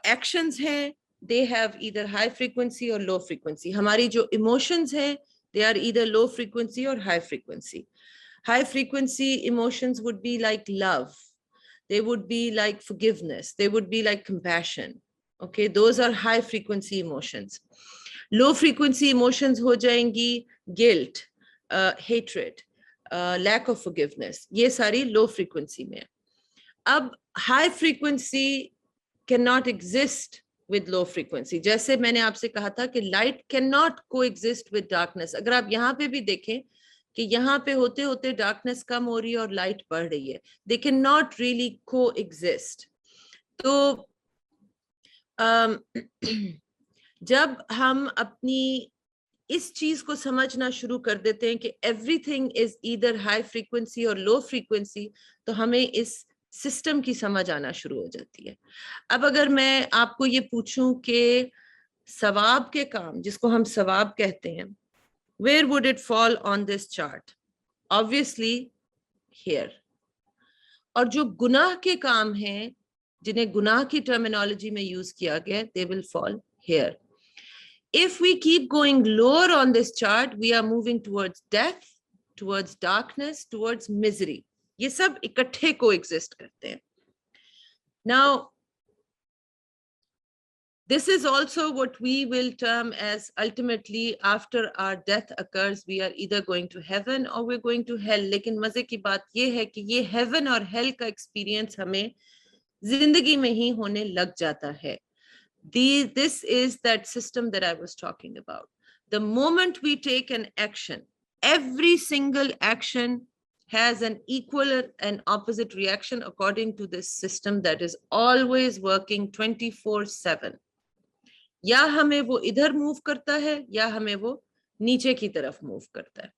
actions हैं, they have either high frequency or low frequency. हमारी जो emotions हैं, they are either low frequency or high frequency. High frequency emotions would be like love, they would be like forgiveness, they would be like compassion. Okay, those are high frequency emotions. Low frequency emotions हो जाएंगी guilt, hatred, lack of forgiveness. ये सारी low frequency में. अब high frequency cannot exist with low frequency. जैसे मैंने आपसे कहा था कि light cannot coexist with darkness. अगर आप यहाँ पे भी देखें कि यहाँ पे होते होते darkness कम हो रही है और light बढ़ रही है. They cannot really coexist. तो जब हम अपनी इस चीज को समझना शुरू कर देते हैं कि everything is either high frequency और लो फ्रीक्वेंसी, तो हमें इस सिस्टम की समझ आना शुरू हो जाती है. अब अगर मैं आपको ये पूछूं कि सवाब के काम, जिसको हम सवाब कहते हैं, where would it fall on this chart? Obviously here. और जो गुनाह के काम हैं, जिन्हें गुनाह की टर्मिनोलॉजी में यूज किया गया, they will fall here. If we keep going lower on this chart, we are moving towards death, towards darkness, towards misery. ये सब इकट्ठे coexist करते हैं. Now, this is also what we will term as ultimately after our death occurs, we are either going to heaven or we're going to hell. लेकिन मजे की बात ये है कि ये heaven और hell का experience हमें जिंदगी में ही होने लग जाता है. This is that system that I was talking about. The moment we take an action, every single action has an equal and opposite reaction according to this system that is always working 24/7. या हमें वो इधर move करता है या हमें वो नीचे की तरफ मूव करता है.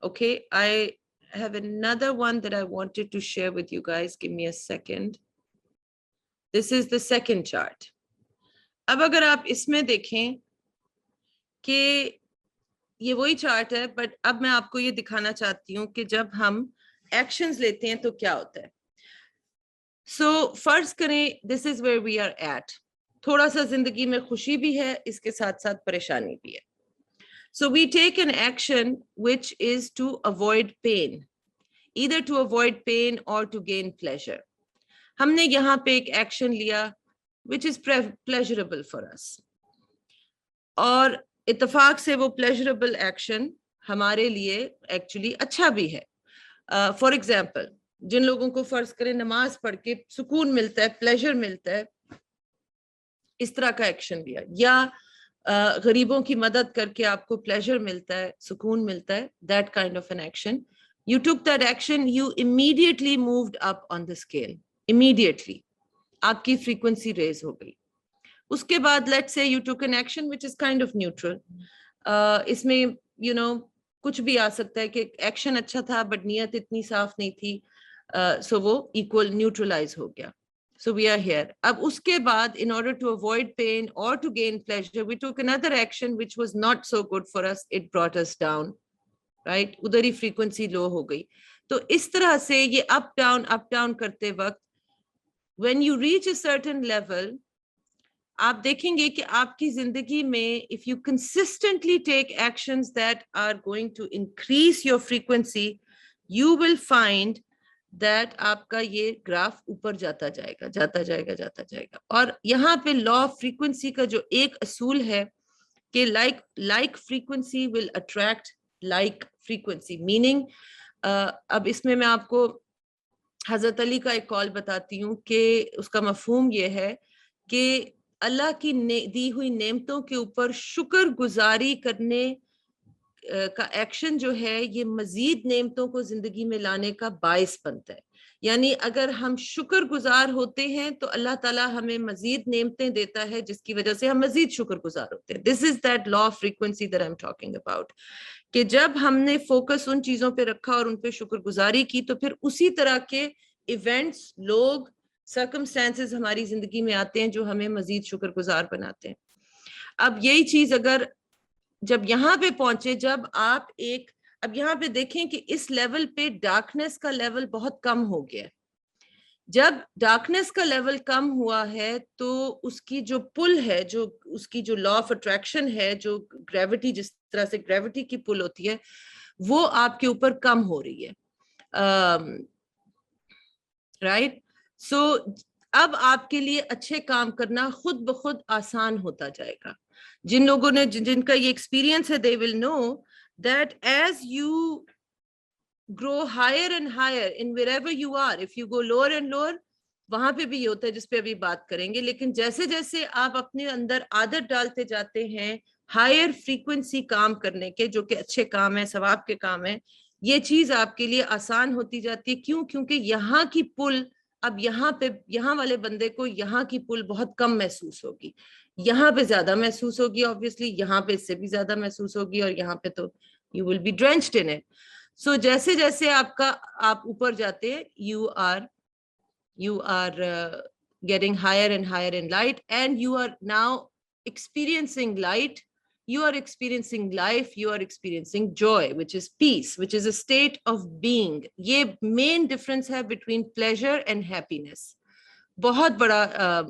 Okay, I have another one that I wanted to share with you guys. Give me a second. This is the second chart. अब अगर आप इसमें देखें कि ये वही चार्ट है, बट अब मैं आपको ये दिखाना चाहती हूँ कि जब हम एक्शंस लेते हैं तो क्या होता है। सो फर्ज करें this is where we are at, थोड़ा सा जिंदगी में खुशी भी है, इसके साथ साथ परेशानी भी है. So we take an action which is to avoid pain, either to avoid pain or to gain pleasure. हमने यहाँ पे एक एक्शन लिया which is pleasurable for us, और इत्तेफाक से वो pleasurable एक्शन हमारे लिए एक्चुअली अच्छा भी है. फॉर एग्जाम्पल, जिन लोगों को फर्ज करें नमाज पढ़ के सुकून मिलता है, प्लेजर मिलता है, इस तरह का एक्शन लिया, या गरीबों की मदद करके आपको प्लेजर मिलता है, सुकून मिलता है, that kind of an action, you took that action, you immediately moved up on the scale, immediately आपकी frequency raise हो गई. उसके बाद let's say you took an action which is kind of neutral, इसमें you know कुछ भी आ सकता है कि action अच्छा था but नीयत इतनी साफ नहीं थी, so वो equal neutralize हो गया. So we are here. अब उसके बाद in order to avoid pain or to gain pleasure, we took another action which was not so good for us, it brought us down. Right, उधर ही frequency लो हो गई. तो इस तरह से ये अप डाउन करते वक्त when you reach a certain level, आप देखेंगे कि आपकी जिंदगी में if you consistently take actions that are going to increase your frequency, you will find that आपका ये ग्राफ ऊपर जाता जाएगा. और यहाँ पे लॉ ऑफ फ्रीक्वेंसी का जो एक असूल है कि like frequency will attract like frequency, meaning अब इसमें मैं आपको हजरत अली का एक कॉल बताती हूँ कि उसका मफहूम ये है कि अल्लाह की दी हुई नेमतों के ऊपर शुक्र गुजारी करने का एक्शन जो है, ये मजीद नेमतों को जिंदगी में लाने का बायस बनता है. यानी अगर हम शुक्र गुजार होते हैं तो अल्लाह ताला हमें मजीद नेमतें देता है, जिसकी वजह से हम मजीद शुक्र गुजार होते हैं. This is that law of frequency that I am talking about, कि जब हमने फोकस उन चीजों पे रखा और उन पे शुक्रगुजारी की, तो फिर उसी तरह के इवेंट्स, लोग, सर्कमस्टेंसेस हमारी जिंदगी में आते हैं जो हमें मजीद शुक्रगुजार बनाते हैं. अब यही चीज अगर जब यहाँ पे पहुंचे, जब आप अब यहाँ पे देखें कि इस लेवल पे डार्कनेस का लेवल बहुत कम हो गया. जब डार्कनेस का लेवल कम हुआ है तो उसकी जो पुल है, जो उसकी जो लॉ ऑफ अट्रैक्शन है, जो ग्रेविटी, जिस तरह से ग्रेविटी की पुल होती है, वो आपके ऊपर कम हो रही है. राइट. सो अब आपके लिए अच्छे काम करना खुद ब खुद आसान होता जाएगा. जिन लोगों ने जिनका ये एक्सपीरियंस है, they will know that as you grow higher and higher in wherever you are, if you go lower and lower, वहां पे भी ये होता है जिस पे अभी बात करेंगे. लेकिन जैसे जैसे आप अपने अंदर आदत डालते जाते हैं हायर फ्रीक्वेंसी काम करने के, जो कि अच्छे काम है, सवाब के काम है, ये चीज आपके लिए आसान होती जाती है. क्यों? क्योंकि यहाँ की पुल, अब यहाँ वाले बंदे को यहाँ की पुल बहुत कम महसूस होगी, यहाँ पे ज्यादा महसूस होगी, ऑब्वियसली यहाँ पे इससे भी ज्यादा महसूस होगी, और यहाँ पे तो you will be drenched in it. So जैसे जैसे आप ऊपर जाते हैं, you are getting higher and higher in light, and you are now experiencing light, you are experiencing life, you are experiencing joy, which is peace, which is a state of being. ये main difference है between pleasure and happiness. बहुत बड़ा,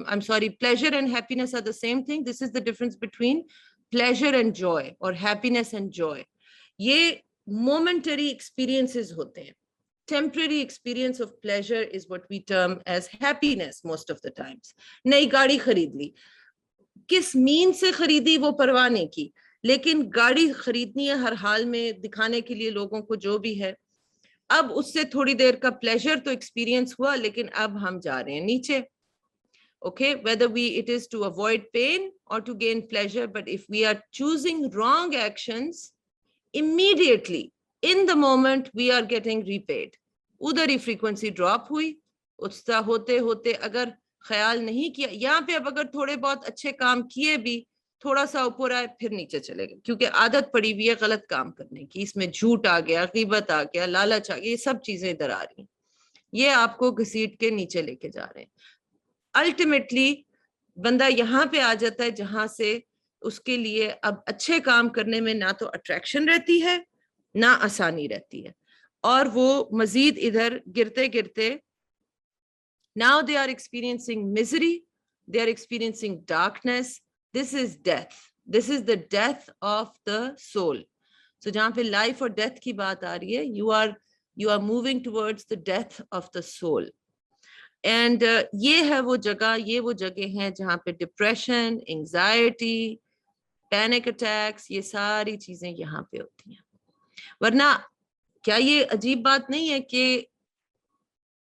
I'm sorry, pleasure and happiness are the same thing. This is the difference between pleasure and joy, or happiness and joy. ये momentary experiences होते हैं. Temporary experience of pleasure is what we term as happiness most of the times. नई गाड़ी खरीद ली, किस mean से खरीदी वो परवाह नहीं की, लेकिन गाड़ी खरीदनी है हर हाल में, दिखाने के लिए लोगों को जो भी है. अब उससे थोड़ी देर का प्लेजर तो एक्सपीरियंस हुआ, लेकिन अब हम जा रहे हैं नीचे. Okay, whether it is to avoid pain or to gain pleasure, but if we are choosing wrong actions, immediately in the moment we are getting repaid. उधर ही फ्रीक्वेंसी ड्रॉप हुई. उसका होते होते अगर ख्याल नहीं किया, यहाँ पे अब अगर थोड़े बहुत अच्छे काम किए भी, थोड़ा सा ऊपर आए, फिर नीचे चले गए, क्योंकि आदत पड़ी हुई है गलत काम करने की. इसमें झूठ आ गया, गीबत आ गया, लालच आ गया, ये सब चीजें इधर आ रही हैं, ये आपको घसीट के नीचे लेके जा रहे हैं. अल्टीमेटली बंदा यहाँ पे आ जाता है जहां से उसके लिए अब अच्छे काम करने में ना तो अट्रैक्शन रहती है ना आसानी रहती है, और वो मजीद इधर गिरते गिरते now they are experiencing misery, they are experiencing darkness. This is death. This is the death of the soul. So जहाँ पे life और death की बात आ रही है, you are moving towards the death of the soul. And ये है वो जगह हैं जहाँ पे depression, anxiety, panic attacks, ये सारी चीजें यहाँ पे होती हैं. वरना क्या ये अजीब बात नहीं है कि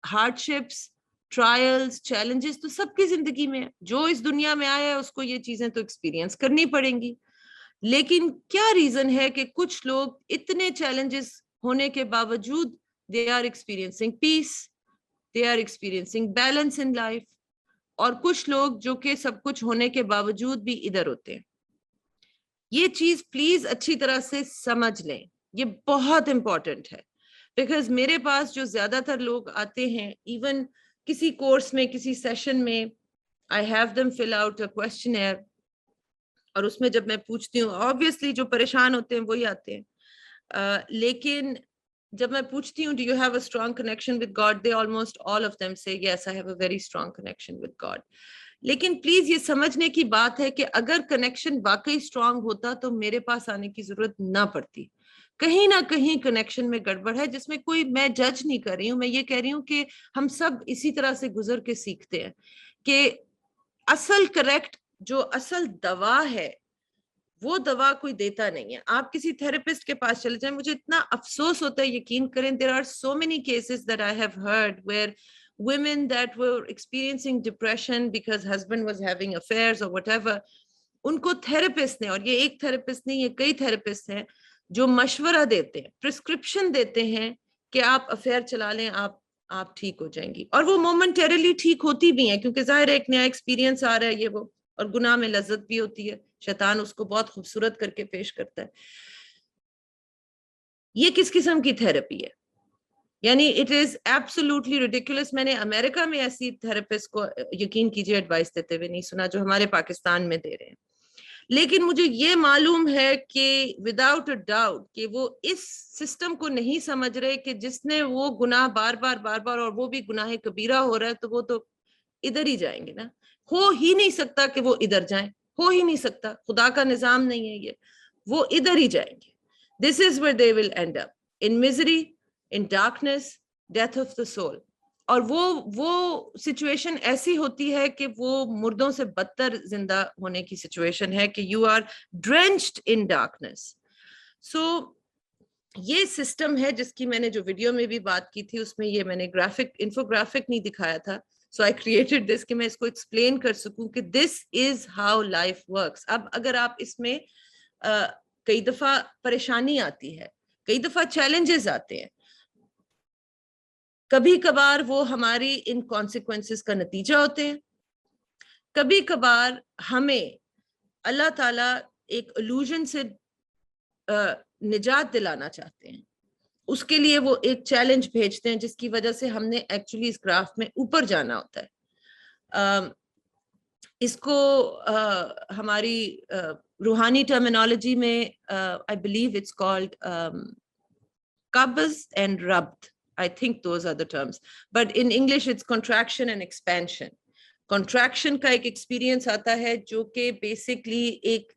hardships, ट्रायल्स, चैलेंजेस तो सबकी जिंदगी में है. जो इस दुनिया में आया है उसको ये चीजें तो एक्सपीरियंस करनी पड़ेंगी. लेकिन क्या रीजन है कि कुछ लोग इतने चैलेंजेस होने के बावजूद they are experiencing peace, they are experiencing balance in life, और कुछ लोग जो कि सब कुछ होने के बावजूद भी इधर होते हैं. ये चीज प्लीज अच्छी तरह से समझ लें, ये बहुत इंपॉर्टेंट है. बिकॉज मेरे पास जो ज्यादातर लोग आते हैं, इवन किसी कोर्स में, किसी सेशन में, I have them fill out a questionnaire, और उसमें जब मैं पूछती हूँ, ऑब्वियसली जो परेशान होते हैं वही आते हैं, लेकिन जब मैं पूछती हूँ do you have a strong connection with God, they almost all of them say yes I have a very strong connection with God. लेकिन प्लीज ये समझने की बात है कि अगर कनेक्शन वाकई स्ट्रॉन्ग होता तो मेरे पास आने की जरूरत ना पड़ती. कहीं ना कहीं कनेक्शन में गड़बड़ है, जिसमें कोई, मैं जज नहीं कर रही हूँ, मैं ये कह रही हूँ कि हम सब इसी तरह से गुजर के सीखते हैं कि असल करेक्ट जो असल दवा है वो दवा कोई देता नहीं है. आप किसी थेरेपिस्ट के पास चले जाएं, मुझे इतना अफसोस होता है, यकीन करें, there are so many cases that I have heard where women that were experiencing depression because husband was having affairs or whatever, उनको थेरेपिस्ट ने, और ये एक थेरेपिस्ट नहीं, ये कई थेरेपिस्ट हैं जो मशवरा देते हैं, प्रिस्क्रिप्शन देते हैं कि आप अफेयर चला लें, आप ठीक हो जाएंगी. और वो मोमेंटरीली ठीक होती भी हैं, क्योंकि जाहिर है एक नया एक्सपीरियंस आ रहा है ये वो, और गुनाह में लज्जत भी होती है, शैतान उसको बहुत खूबसूरत करके पेश करता है. ये किस किस्म की थेरेपी है? यानी इट इज एब्सोल्युटली रिडिकुलस. मैंने अमेरिका में ऐसी थेरेपिस्ट को, यकीन कीजिए, एडवाइस देते हुए नहीं सुना जो हमारे पाकिस्तान में दे रहे हैं. लेकिन मुझे ये मालूम है कि विदाउट अ डाउट कि वो इस सिस्टम को नहीं समझ रहे कि जिसने वो गुनाह बार बार और वो भी गुनाह कबीरा हो रहा है, तो वो तो इधर ही जाएंगे ना. हो ही नहीं सकता कि वो इधर जाएं, हो ही नहीं सकता, खुदा का निजाम नहीं है ये, वो इधर ही जाएंगे. This is where they will end up, in misery, in darkness, death of the soul. और वो सिचुएशन ऐसी होती है कि वो मुर्दों से बदतर जिंदा होने की सिचुएशन है कि you are drenched in darkness. So ये सिस्टम है जिसकी मैंने जो वीडियो में भी बात की थी, उसमें ये मैंने इंफोग्राफिक नहीं दिखाया था. सो आई क्रिएटेड दिस कि मैं इसको एक्सप्लेन कर सकूं कि this is how life works. अब अगर आप इसमें कई दफा परेशानी आती है, कई दफा चैलेंजेस आते हैं, कभी कभार वो हमारी इन कॉन्सिक्वेंसेस का नतीजा होते हैं, कभी कभार हमें अल्लाह ताला एक इल्यूजन से निजात दिलाना चाहते हैं, उसके लिए वो एक चैलेंज भेजते हैं जिसकी वजह से हमने एक्चुअली इस ग्राफ में ऊपर जाना होता है. इसको हमारी रूहानी टर्मिनोलॉजी में आई बिलीव इट्स कॉल्ड कब्ज़ and रब्त. I think those are the terms, but in English it's contraction and expansion. Contraction का एक experience आता है जो कि basically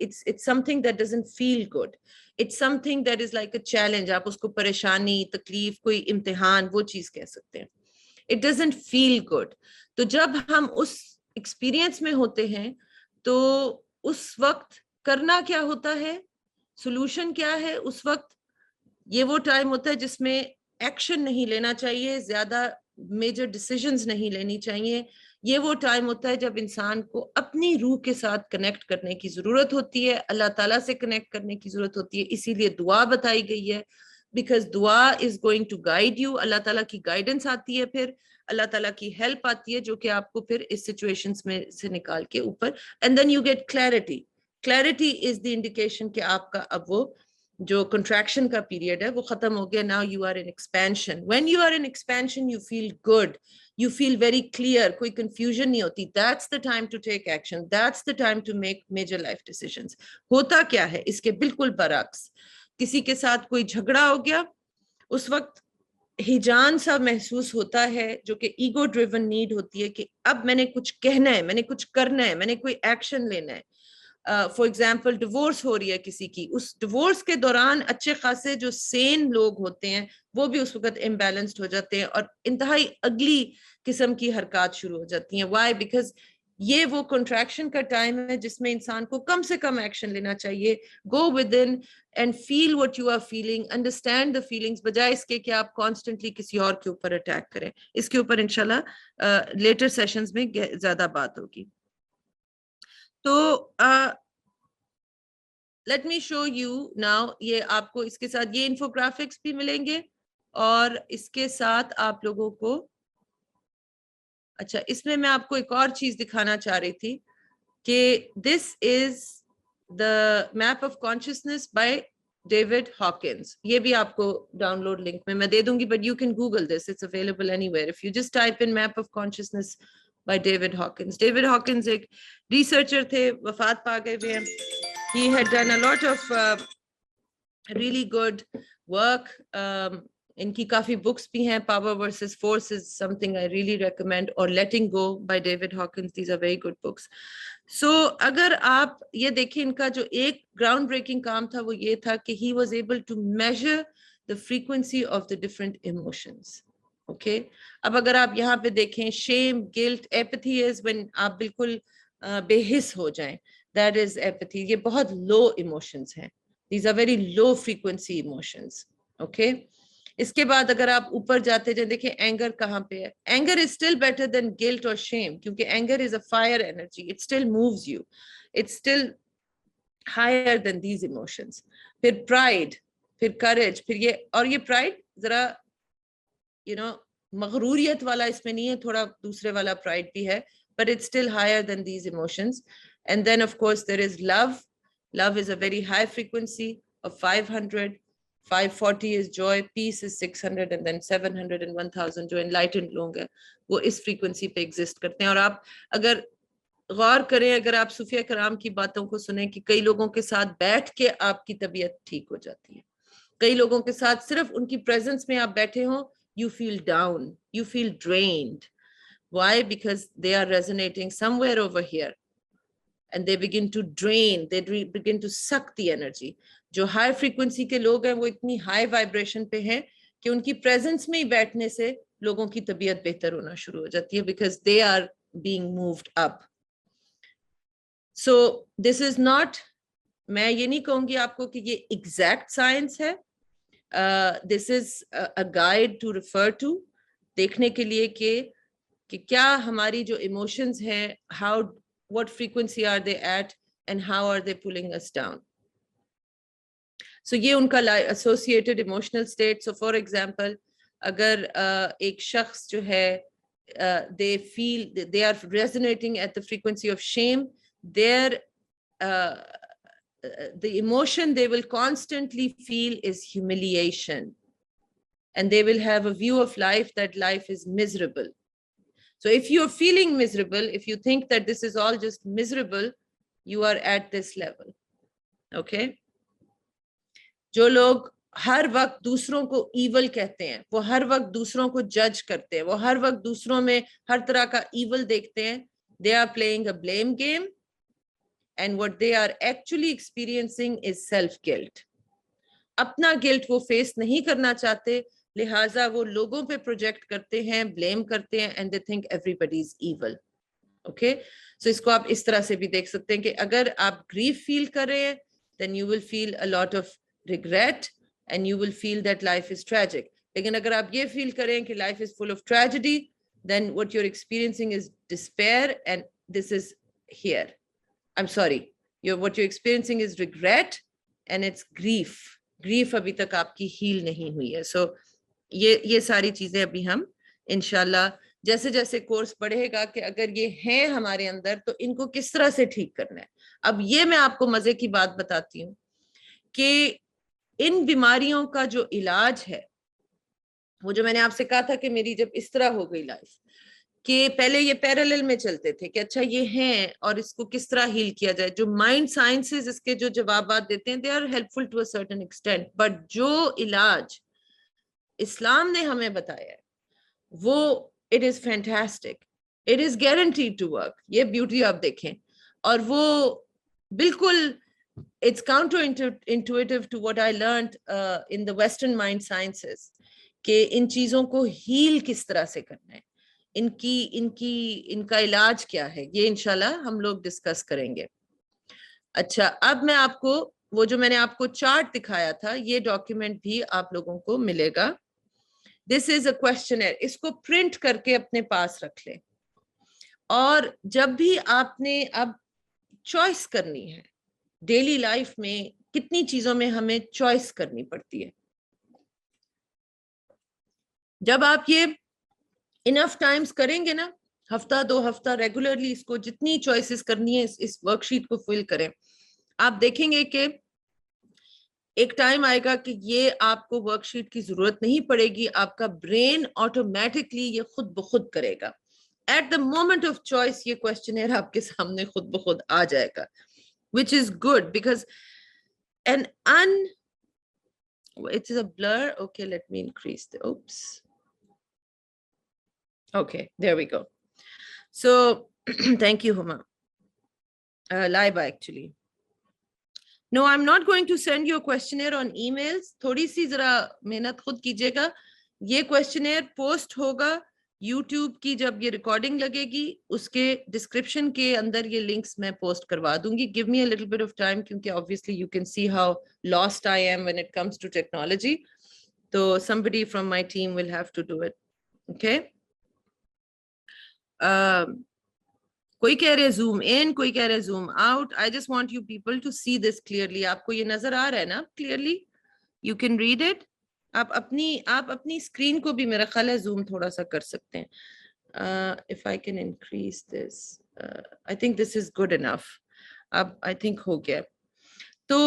it's something that doesn't feel good. It's something that is like a challenge. आप उसको परेशानी, तकलीफ, कोई इम्तिहान, वो चीज कह सकते हैं. It doesn't feel good. तो जब हम उस experience में होते हैं तो उस वक्त करना क्या होता है, solution क्या है उस वक्त? ये वो टाइम होता है जिसमें एक्शन नहीं लेना चाहिए, ज्यादा मेजर डिसीजंस नहीं लेनी चाहिए. ये वो टाइम होता है जब इंसान को अपनी रूह के साथ कनेक्ट करने की जरूरत होती है, अल्लाह ताला से कनेक्ट करने की जरूरत होती है. इसीलिए दुआ बताई गई है, बिकॉज दुआ is going to guide you. Allah ताला की गाइडेंस आती है, फिर अल्लाह ताला की हेल्प आती है जो कि आपको फिर इस सिचुएशंस में से निकाल के ऊपर, and then you get clarity. Clarity is the indication कि आपका अब वो जो contraction का period है वो खत्म हो गया. Now you are in expansion. When you are in expansion, you feel good. You feel very clear. कोई confusion नहीं होती. That's the time to take action. That's the time to make major life decisions. होता क्या है इसके बिल्कुल बरअक्स, किसी के साथ कोई झगड़ा हो गया, उस वक्त हिजान सा महसूस होता है जो कि ईगो ड्रिवन नीड होती है कि अब मैंने कुछ कहना है, मैंने कुछ करना है, मैंने कोई एक्शन लेना है. फॉर एग्जाम्पल डिवोर्स हो रही है किसी की, उस डिवोर्स के दौरान अच्छे खासे जो सेन लोग होते हैं वो भी उस वक्त इम्बैलेंस्ड हो जाते हैं और इंतहाई अगली किस्म की हरकत शुरू हो जाती हैं. व्हाई? बिकॉज ये वो कॉन्ट्रैक्शन का टाइम है जिसमें इंसान को कम से कम एक्शन लेना चाहिए. Go within and feel what you are feeling, understand the feelings, बजाय इसके कि आप कॉन्स्टेंटली किसी और के ऊपर अटैक करें. इसके ऊपर इंशाल्लाह लेटर सेशंस में ज्यादा बात होगी. तो let me show you now, ये आपको इसके साथ ये इन्फोग्राफिक्स भी मिलेंगे और इसके साथ आप लोगों को, अच्छा इसमें मैं आपको एक और चीज दिखाना चाह रही थी कि this is the map of consciousness by David Hawkins. ये भी आपको डाउनलोड लिंक में मैं दे दूंगी, but you can Google this, it's available anywhere. If you just type in map of consciousness by David Hawkins. David Hawkins एक researcher थे, वफात पा गए हुए हैं. He had done a lot of really good work. इनकी काफी books भी हैं. Power versus Force is something I really recommend, or Letting Go by David Hawkins. These are very good books. So अगर आप ये देखें, इनका जो एक ground breaking काम था वो ये था कि he was able to measure the frequency of the different emotions. Okay? अब अगर आप यहाँ पे देखें, shame, guilt, apathy is when आप बिल्कुल बेहिस हो जाएं. That is apathy. ये बहुत low emotions हैं. These are very low frequency emotions. Okay? इसके बाद अगर आप ऊपर जाते जाए, देखिए anger कहाँ पे है. Anger is still better than guilt or shame, क्योंकि anger is a fire energy. It still moves you. It's still higher than these emotions. फिर pride, फिर courage, फिर ये, और ये pride जरा मगरूरियत वाला इसमें नहीं है, थोड़ा दूसरे वाला pride भी है, but it's still higher than these emotions. And then of course there is love. Love is a very high frequency of 500. 540 is joy, peace is 600, and then 700 and 1000 जो enlightened लोग हैं वो इस frequency पे exist करते हैं. और आप अगर गौर करें, अगर आप सूफिया कराम की बातों को सुने कि कई लोगों के साथ बैठ के आपकी तबीयत ठीक हो जाती है, कई लोगों के साथ सिर्फ उनकी प्रेजेंस में आप बैठे हो, you feel down, you feel drained. Why? Because they are resonating somewhere over here. And they begin to drain, they begin to suck the energy. जो high frequency के लोग हैं वो इतनी high vibration पे हैं कि उनकी presence में ही बैठने से लोगों की तबीयत बेहतर होना शुरू हो जाती है, because they are being moved up. So this is not, मैं ये नहीं कहूँगी आपको कि ये exact science है. This is a guide to refer to, देखने के लिए कि क्या हमारी जो emotions हैं, what frequency are they at and how are they pulling us down. So ये उनका associated emotional state. So for example, अगर एक शख्स जो है they feel they are resonating at the frequency of shame, their the emotion they will constantly feel is humiliation, and they will have a view of life that life is miserable. So if you're feeling miserable, if you think that this is all just miserable, you are at this level. Okay? जो लोग हर वक्त दूसरों को evil कहते हैं, वो हर वक्त दूसरों को judge करते हैं, वो हर वक्त दूसरों में हर तरह का evil देखते हैं, they are playing a blame game, and what they are actually experiencing is self-guilt. अपना guilt वो face नहीं करना चाहते, लिहाजा वो लोगों पे प्रोजेक्ट करते हैं, ब्लेम करते हैं, and they think everybody is evil. Okay? So इसको आप इस तरह से भी देख सकते हैं कि अगर आप grief feel कर रहे हैं, then you will feel a lot of regret and you will feel that life is tragic. लेकिन अगर आप ये feel करें कि life is full of tragedy, then what you're experiencing is despair, and this is here. I'm sorry. What you're experiencing is regret and it's grief. Grief अभी तक आपकी heal नहीं हुई है. So ये सारी चीजें अभी हम इंशाल्लाह जैसे जैसे कोर्स बढ़ेगा कि अगर ये हैं हमारे अंदर तो इनको किस तरह से ठीक करना है. अब ये मैं आपको मजे की बात बताती हूँ कि इन बीमारियों का जो इलाज है, वो जो मैंने आपसे कहा था कि मेरी जब इस तरह हो गई लाइफ कि पहले ये पैरेलल में चलते थे कि अच्छा ये हैं और इसको किस तरह हील किया जाए, जो माइंड साइंसेस इसके जो जवाब देते हैं they are helpful to a certain extent, but जो इलाज इस्लाम ने हमें बताया है वो it is fantastic, it is guaranteed to work. ये ब्यूटी आप देखें, और वो बिल्कुल it's counterintuitive to what I learned in the Western mind sciences कि इन चीजों को हील किस तरह से करना है, इनका इलाज क्या है, ये इंशाल्लाह हम लोग डिस्कस करेंगे। अच्छा, अब मैं आपको वो जो मैंने आपको चार्ट दिखाया था, ये डॉक्यूमेंट भी आप लोगों को मिलेगा। दिस इज अ क्वेश्चनर, इसको प्रिंट करके अपने पास रख लें, और जब भी आपने अब चॉइस करनी है, डेली लाइफ में कितनी चीजों में हमें चॉइस करनी पड़ती है, जब आप ये इनफ टाइम्स करेंगे ना, हफ्ता 2 हफ्ता रेगुलरली इसको जितनी चॉइसेस करनी है इस वर्कशीट को फिल करें, आप देखेंगे कि एक टाइम आएगा कि ये आपको वर्कशीट की जरूरत नहीं पड़ेगी, आपका ब्रेन ऑटोमेटिकली ये खुद ब खुद करेगा। At the moment of choice ये क्वेश्चनर आपके सामने खुद ब खुद आ जाएगा, which is good because it is a blur. Okay, let me increase the, oops. Okay, there we go. So thank you, Huma. Laiba actually. No, I'm not going to send you a questionnaire on emails. थोड़ी सी जरा मेहनत खुद कीजिएगा। ये questionnaire post होगा YouTube की, जब ये रिकॉर्डिंग लगेगी उसके डिस्क्रिप्शन के अंदर ये लिंक्स मैं पोस्ट करवा दूंगी। Give me a little bit of time, क्योंकि obviously you can see how lost I am when it comes to technology, तो somebody from my team will have to do it. Okay. कोई कह रहे zoom in, कोई कह रहे zoom out. I just want you people to see this clearly. आपको ये नजर आ रहा है ना clearly? You can read it. आप अपनी स्क्रीन को भी मेरा ख्याल है जूम थोड़ा सा कर सकते हैं। If I can increase this, I think this is good enough. अब आई थिंक हो गया। तो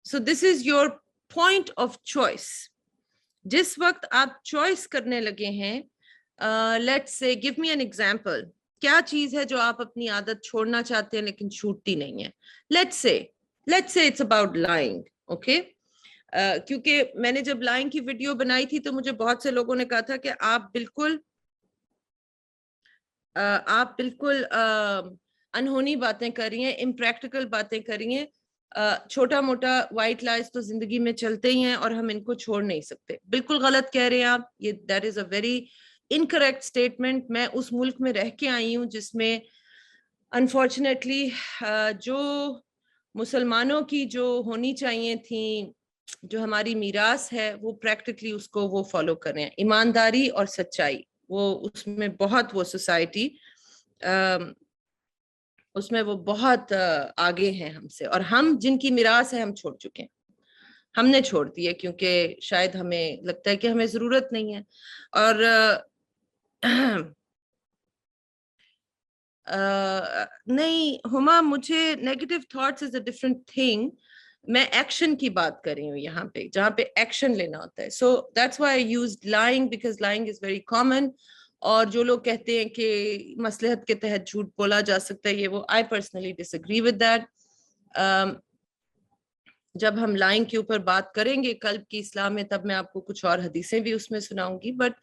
so this is your point of choice. जिस वक्त आप चॉइस करने लगे हैं, let's say, give me an example, क्या चीज है जो आप अपनी आदत छोड़ना चाहते हैं लेकिन छूटती नहीं है? Let's say it's about lying. Okay, क्योंकि मैंने जब लाइंग की वीडियो बनाई थी तो मुझे बहुत से लोगों ने कहा था कि आप बिल्कुल अनहोनी बातें कर रही हैं, इम्प्रैक्टिकल बातें कर रही हैं, छोटा मोटा वाइट लाइज तो जिंदगी में चलते ही हैं और हम इनको छोड़ नहीं सकते। बिल्कुल गलत कह रहे हैं आप, ये that is a very incorrect statement. मैं उस मुल्क में रह के आई हूँ जिसमें अनफॉर्चुनेटली जो मुसलमानों की जो होनी चाहिए थी, जो हमारी मीरास है, वो प्रैक्टिकली उसको वो फॉलो कर रहे हैं। ईमानदारी और सच्चाई, वो उसमें बहुत, वो सोसाइटी उसमें वो बहुत आगे हैं हमसे, और हम जिनकी मीरास है हम छोड़ चुके हैं, हमने छोड़ दी है क्योंकि शायद हमें लगता है कि हमें जरूरत नहीं है। और नहीं हुमा, मुझे negative thoughts is a different thing. मैं एक्शन की बात कर रही हूँ यहाँ पे, जहाँ पे एक्शन लेना होता है। So that's why I used lying, because lying is very common. और जो लोग कहते हैं कि मसलहत के तहत झूठ बोला जा सकता है, ये वो, I personally disagree with that. जब हम लाइंग के ऊपर बात करेंगे कल्ब की इस्लाह में, तब मैं आपको कुछ और हदीसें भी उसमें सुनाऊंगी। बट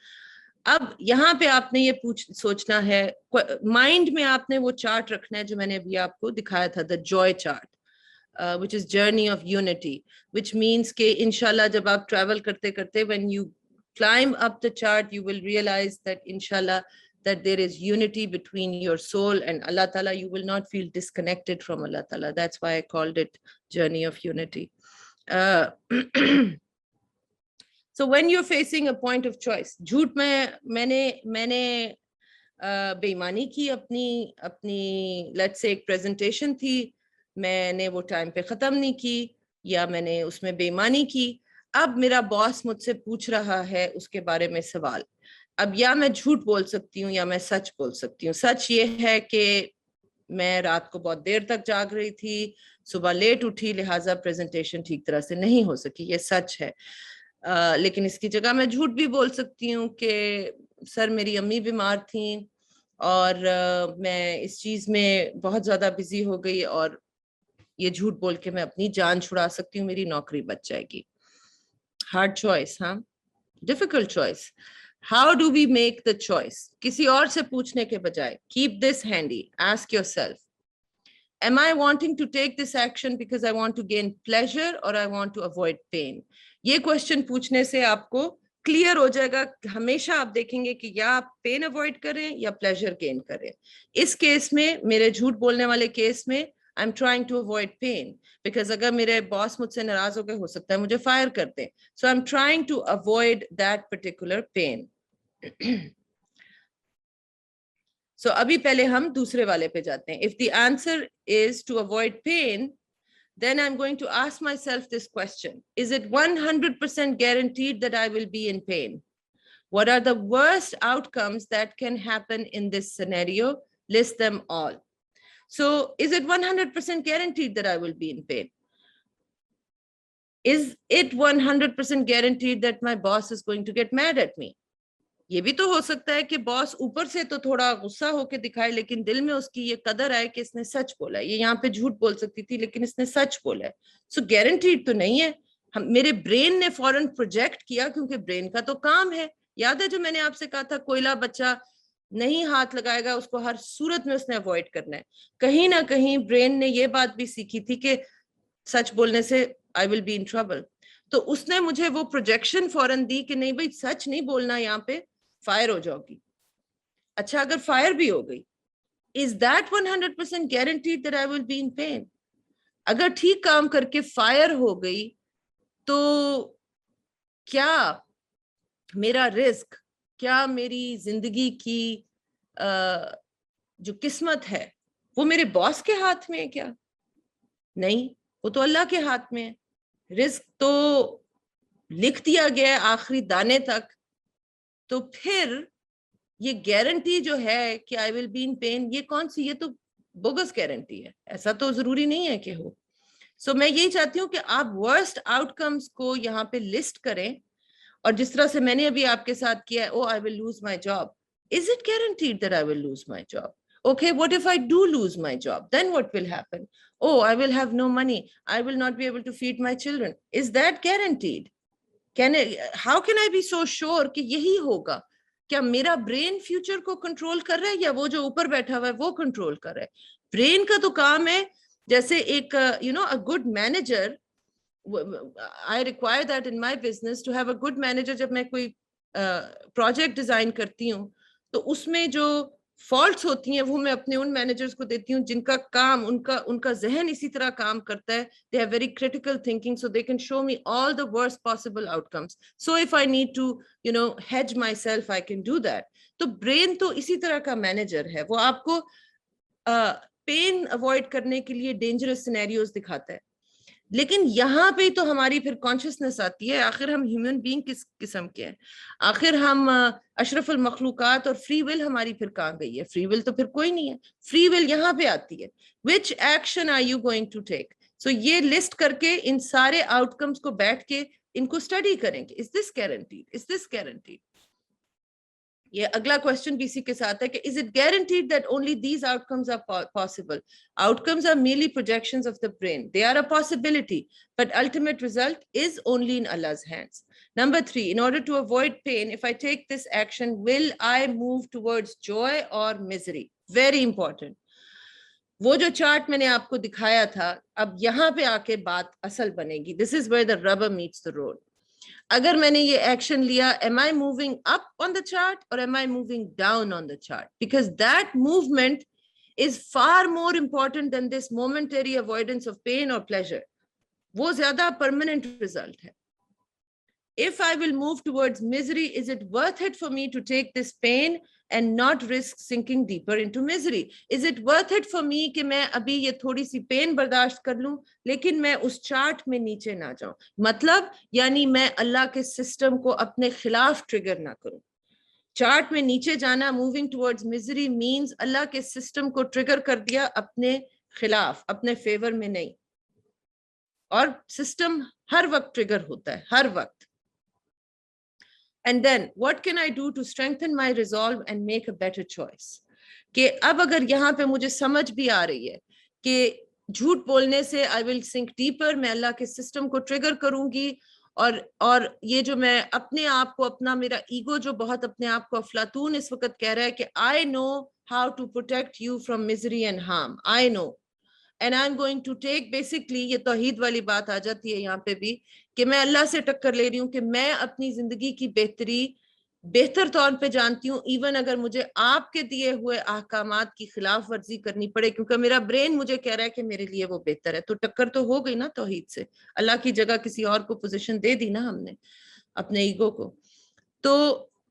अब यहाँ पे आपने ये सोचना है, माइंड में आपने वो चार्ट रखना है जो मैंने अभी आपको दिखाया था, the Joy chart, which is journey of unity, which means कि इंशाल्लाह जब आप ट्रैवल करते करते, when you climb up the chart, you will realize that inshallah that there is unity between your soul and Allah Ta'ala. You will not feel disconnected from Allah Ta'ala. That's why I called it journey of unity. So when you're facing a point of choice, झूठ में मैंने बेईमानी की अपनी let's say एक presentation थी, मैंने वो टाइम पे खत्म नहीं की, या मैंने उसमें बेईमानी की। अब मेरा बॉस मुझसे पूछ रहा है उसके बारे में सवाल। अब या मैं झूठ बोल सकती हूँ या मैं सच बोल सकती हूँ। सच ये है कि मैं रात को बहुत देर तक जाग रही थी, सुबह लेट उठी, लिहाजा प्रेजेंटेशन ठीक तरह से नहीं हो सकी, ये सच है। लेकिन इसकी जगह मैं झूठ भी बोल सकती हूँ कि सर मेरी अम्मी बीमार थी और मैं इस चीज में बहुत ज्यादा बिजी हो गई और ये झूठ बोल के मैं अपनी जान छुड़ा सकती हूँ, मेरी नौकरी बच जाएगी। हार्ड चॉइस, हाँ, difficult choice. How do we make the choice? किसी और से पूछने के बजाय keep this handy, ask yourself, am I wanting to take this action because I want to gain pleasure or I want to avoid pain? ये question पूछने से आपको क्लियर हो जाएगा। हमेशा आप देखेंगे कि या आप पेन अवॉइड करें या प्लेजर गेन करें। इस केस में, मेरे झूठ बोलने वाले केस में, I am trying to avoid pain, because अगर मेरे बॉस मुझसे नाराज हो गए, हो सकता है मुझे फायर कर दें, so I am trying to avoid that particular pain. So अभी पहले हम दूसरे वाले पे जाते हैं। If the answer is to avoid pain, then I'm going to ask myself this question: is it 100% guaranteed that I will be in pain? What are the worst outcomes that can happen in this scenario? List them all. So is it 100% guaranteed that I will be in pain? Is it 100% guaranteed that my boss is going to get mad at me? ये भी तो हो सकता है कि boss ऊपर से तो थोड़ा गुस्सा होके दिखाए, लेकिन दिल में उसकी ये कदर आए कि इसने सच बोला है। ये यहाँ पे झूठ बोल सकती थी लेकिन इसने सच बोला है। सो गारंटीड तो नहीं है। मेरे ब्रेन ने फौरन प्रोजेक्ट किया, क्योंकि ब्रेन का तो काम है। याद है जो मैंने आपसे कहा था, कोयला बच्चा नहीं हाथ लगाएगा, उसको हर सूरत में उसने अवॉइड करना है। कहीं ना कहीं ब्रेन ने ये बात भी सीखी थी कि सच बोलने से I will be in trouble, तो उसने मुझे वो प्रोजेक्शन फौरन दी कि नहीं भाई, सच नहीं बोलना, यहाँ पे फायर हो जाओगी। अच्छा, अगर फायर भी हो गई, is that 100% guaranteed that I will be in pain? अगर ठीक काम करके फायर हो गई, तो क्या मेरा रिस्क, क्या मेरी जिंदगी की जो किस्मत है वो मेरे बॉस के हाथ में है क्या? नहीं, वो तो अल्लाह के हाथ में है। रिस्क तो लिख दिया गया है आखिरी दाने तक, तो फिर ये गारंटी जो है कि I will be in pen, ये कौन सी, ये तो बोगस गारंटी है। ऐसा तो जरूरी नहीं है कि हो। सो मैं यही चाहती हूँ कि आप वर्स्ट आउटकम्स को यहाँ पे लिस्ट करें, और जिस तरह से मैंने अभी आपके साथ किया है, oh I will lose my job, is it guaranteed that I will lose my job? Okay, what if I do lose my job? Then what will happen? Oh, I will have no money. I will not be able to feed my children. Is that guaranteed? How can I be so sure कि यही होगा? क्या मेरा brain future को control कर रहा है या वो जो ऊपर बैठा हुआ है वो कंट्रोल कर रहा है? ब्रेन का तो काम है, जैसे एक a good manager, I require that in my business to have a good manager। जब मैं कोई प्रोजेक्ट डिजाइन करती हूँ, तो उसमें जो फॉल्ट्स होती हैं वो मैं अपने उन मैनेजर्स को देती हूँ जिनका काम, उनका जहन इसी तरह काम करता है। They have very critical thinking, so they can show me all the worst possible outcomes. So if I need to hedge myself, I can do that. तो ब्रेन तो इसी तरह का मैनेजर है, वो आपको पेन अवॉइड करने के लिए डेंजरस सिनेरियोज दिखाता है। लेकिन यहाँ पे तो हमारी फिर कॉन्शियसनेस आती है, आखिर हम ह्यूमन बीइंग किस किस्म के हैं? आखिर हम अशरफुल मखलूकात, और फ्री विल हमारी फिर कहाँ गई है? फ्री विल तो फिर कोई नहीं है। फ्री विल यहाँ पे आती है, which action are you going to take? So ये लिस्ट करके इन सारे आउटकम्स को बैठ के इनको स्टडी करेंगे। Is this guaranteed? Is this guaranteed? ये अगला क्वेश्चन भी इसी के साथ है कि is it guaranteed that only these outcomes are possible? Outcomes are merely projections of the brain. They are a possibility, but ultimate result is only in Allah's hands. Number 3, in order to avoid pain, if I take this action, will I move towards joy or misery? Very important. वो जो chart मैंने आपको दिखाया था, अब यहाँ पे आके बात असल बनेगी। This is where the rubber meets the road. अगर मैंने ये एक्शन लिया, am I moving up on the chart or am I moving down on the chart? Because that movement is far more important than this momentary avoidance of pain or pleasure. वो ज्यादा permanent result है। If I will move towards misery, is it worth it for me to take this pain and not risk sinking deeper into misery? Is it worth it for me कि मैं अभी ये थोड़ी सी pen बर्दाश्त कर लूं, लेकिन मैं उस चार्ट में नीचे ना जाऊं? मतलब यानी मैं अल्लाह के सिस्टम को अपने खिलाफ ट्रिगर ना करूं। चार्ट में नीचे जाना, मूविंग टुवर्ड्स मिजरी मींस अल्लाह के सिस्टम को ट्रिगर कर दिया अपने खिलाफ, अपने फेवर में नहीं। और सिस्टम हर वक्त ट्रिगर होता है, हर वक्त। And then what can I do to strengthen my resolve and make a better choice. कि अब अगर यहाँ पे मुझे समझ भी आ रही है कि झूठ बोलने से आई विल सिंक डीपर, मैं अल्लाह के सिस्टम को ट्रिगर करूंगी, और ये जो मैं अपने आप को, अपना मेरा ईगो जो बहुत अपने आप को अफलातून इस वक्त कह रहा है कि I know how to protect you from misery and harm, I know, and I am going to take, basically ये तौहीद वाली बात आ जाती है यहाँ पे भी, कि मैं अल्लाह से टक्कर ले रही हूँ कि मैं अपनी जिंदगी की बेहतरी बेहतर तौर पे जानती हूँ, इवन अगर मुझे आपके दिए हुए अहकामात की खिलाफ वर्जी करनी पड़े, क्योंकि मेरा ब्रेन मुझे कह रहा है कि मेरे लिए वो बेहतर है। तो टक्कर तो हो गई ना तौहीद से, अल्लाह की जगह किसी और को पोजीशन दे दी ना हमने अपने ईगो को। तो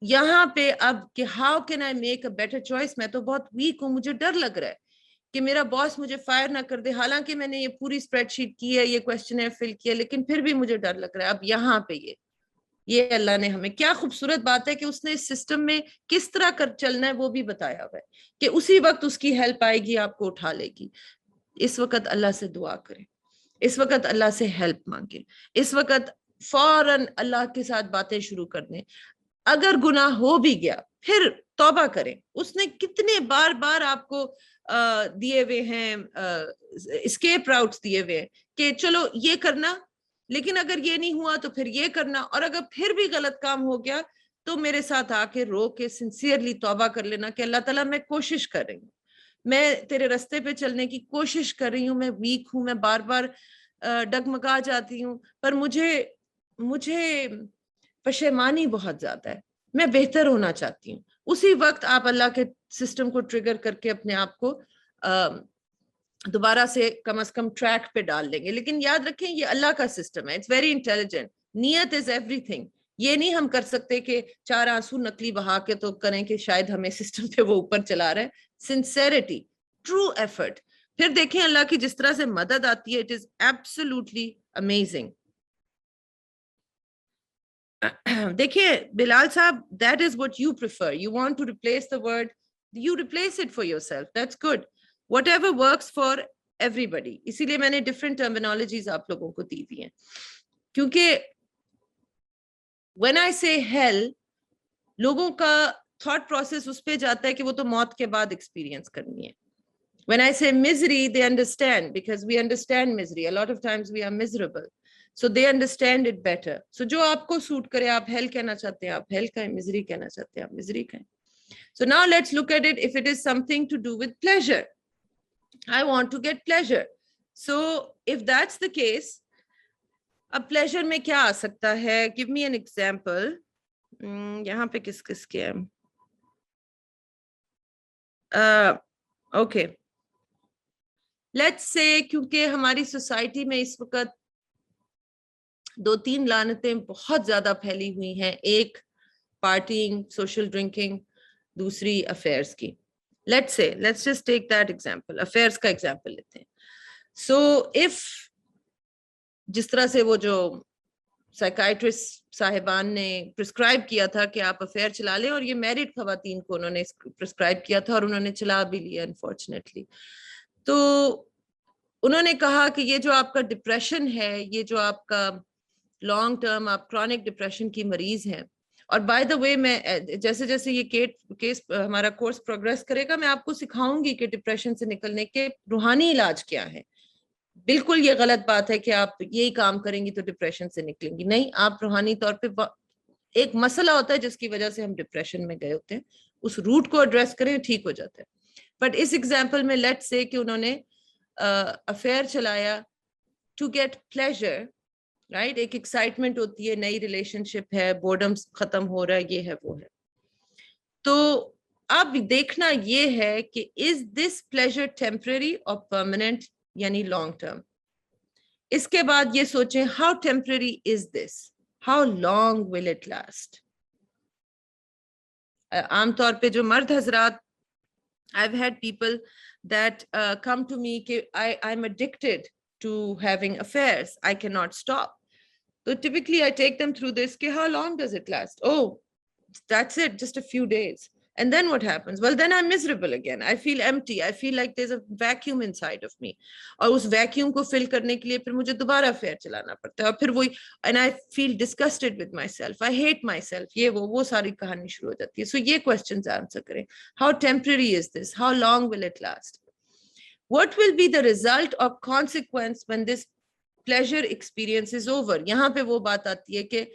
यहाँ पे अब कि how can I make a better choice, मैं तो बहुत वीक हूँ, मुझे डर लग रहा है कि मेरा बॉस मुझे फायर ना कर दे, हालांकि मैंने ये पूरी स्प्रेडशीट की है, ये क्वेश्चन फिल किया, लेकिन फिर भी मुझे डर लग रहा है। अब यहाँ पे ये अल्लाह ने हमें, क्या खूबसूरत बात है कि उसने इस सिस्टम में किस तरह कर चलना है वो भी बताया हुआ है, कि उसी वक्त उसकी हेल्प आएगी, आपको उठा लेगी। इस वक्त अल्लाह से दुआ करें, इस वक्त अल्लाह से हेल्प मांगे, इस वक्त फौरन अल्लाह के साथ बातें शुरू कर दें। अगर गुनाह हो भी गया फिर तौबा करें, उसने कितने बार बार आपको दिए हुए हैं, एस्केप राउट्स दिए हुए हैं कि चलो ये करना, लेकिन अगर ये नहीं हुआ तो फिर ये करना, और अगर फिर भी गलत काम हो गया तो मेरे साथ आके रो के सिंसियरली तौबा कर लेना कि अल्लाह ताला मैं कोशिश कर रही हूँ, मैं तेरे रास्ते पे चलने की कोशिश कर रही हूँ, मैं वीक हूँ, मैं बार बार डगमगा जाती हूँ, पर मुझे मुझे पशेमानी बहुत ज्यादा है, मैं बेहतर होना चाहती हूँ। उसी वक्त आप अल्लाह के सिस्टम को ट्रिगर करके अपने आप को दोबारा से कम ट्रैक पे डाल लेंगे। लेकिन याद रखें ये अल्लाह का सिस्टम है, इट्स वेरी इंटेलिजेंट, नियत इज एवरीथिंग। ये नहीं हम कर सकते कि 4 आंसू नकली बहा के तो करें कि शायद हमें सिस्टम पे वो ऊपर चला रहा है। सिंसेरिटी, ट्रू एफर्ट, फिर देखें अल्लाह की जिस तरह से मदद आती है, इट इज एब्सोल्युटली अमेजिंग। देखिए बिलाल साहब, that is what you prefer, you want to replace the word, you replace it for yourself, that's good, whatever works for everybody. इसीलिए मैंने डिफरेंट टर्मिनोलॉजीज आप लोगों को दी हुई हैं, क्योंकि व्हेन आई से हेल, लोगों का थॉट प्रोसेस उस पे जाता है कि वो तो मौत के बाद एक्सपीरियंस करनी है। When I say misery, they understand, because we understand misery. A lot of times we are miserable. So they understand it better. So जो आपको सूट करे, आप hell कहना चाहते हैं, आप hell कहें, misery कहना चाहते हैं, आप misery कहें. So now let's look at it if it is something to do with pleasure. I want to get pleasure. So if that's the case, अब pleasure में क्या आ सकता है? Give me an example. यहाँ पे किस किस के हैं? Okay. लेट्स से, क्योंकि हमारी सोसाइटी में इस वक्त 2-3 लानतें बहुत ज्यादा फैली हुई हैं, एक पार्टिंग, सोशल ड्रिंकिंग, दूसरी अफेयर्स की। Let's just take that example, affairs का एग्जांपल लेते हैं। सो इफ जिस तरह से वो जो साइकाइट्रिस्ट साहिबान ने प्रिस्क्राइब किया था कि आप अफेयर चला लें, और ये मैरिड खवातीन को उन्होंने प्रिस्क्राइब किया था और उन्होंने चला भी लिया अनफॉर्चुनेटली, तो उन्होंने कहा कि ये जो आपका डिप्रेशन है, ये जो आपका लॉन्ग टर्म आप क्रॉनिक डिप्रेशन की मरीज हैं, और बाय द वे मैं जैसे जैसे ये केस हमारा कोर्स प्रोग्रेस करेगा, मैं आपको सिखाऊंगी कि डिप्रेशन से निकलने के रूहानी इलाज क्या है। बिल्कुल ये गलत बात है कि आप यही काम करेंगी तो डिप्रेशन से निकलेंगी, नहीं, आप रूहानी तौर पे, एक मसला होता है जिसकी वजह से हम डिप्रेशन में गए होते हैं, उस रूट को एड्रेस करें, ठीक हो जाता है। बट इस एग्जाम्पल में लेट्स से कि उन्होंने अफेयर चलाया टू गेट प्लेजर, राइट, एक एक्साइटमेंट होती है, नई रिलेशनशिप है, बोर्डम खत्म हो रहा है, ये है वो है। तो अब देखना ये है कि इज दिस प्लेजर टेम्पररी और परमानेंट, यानी लॉन्ग टर्म। इसके बाद ये सोचें, how temporary is this, how long will it last. आमतौर पे जो मर्द हजरात, I've had people that come to me कि I'm addicted to having affairs, I cannot stop. So typically I take them through this कि how long does it last? Oh, that's it, just a few days. And then what happens? Well, then I'm miserable again. I feel empty. I feel like there's a vacuum inside of me. और उस vacuum को fill करने के लिए फिर मुझे दोबारा affair चलाना पड़ता है और फिर वही, and I feel disgusted with myself. I hate myself. ये वो सारी कहानी शुरू हो जाती है. So ये questions answer करें. How temporary is this? How long will it last? What will be the result or consequence when this pleasure experience is over? यहाँ पे वो बात आती है कि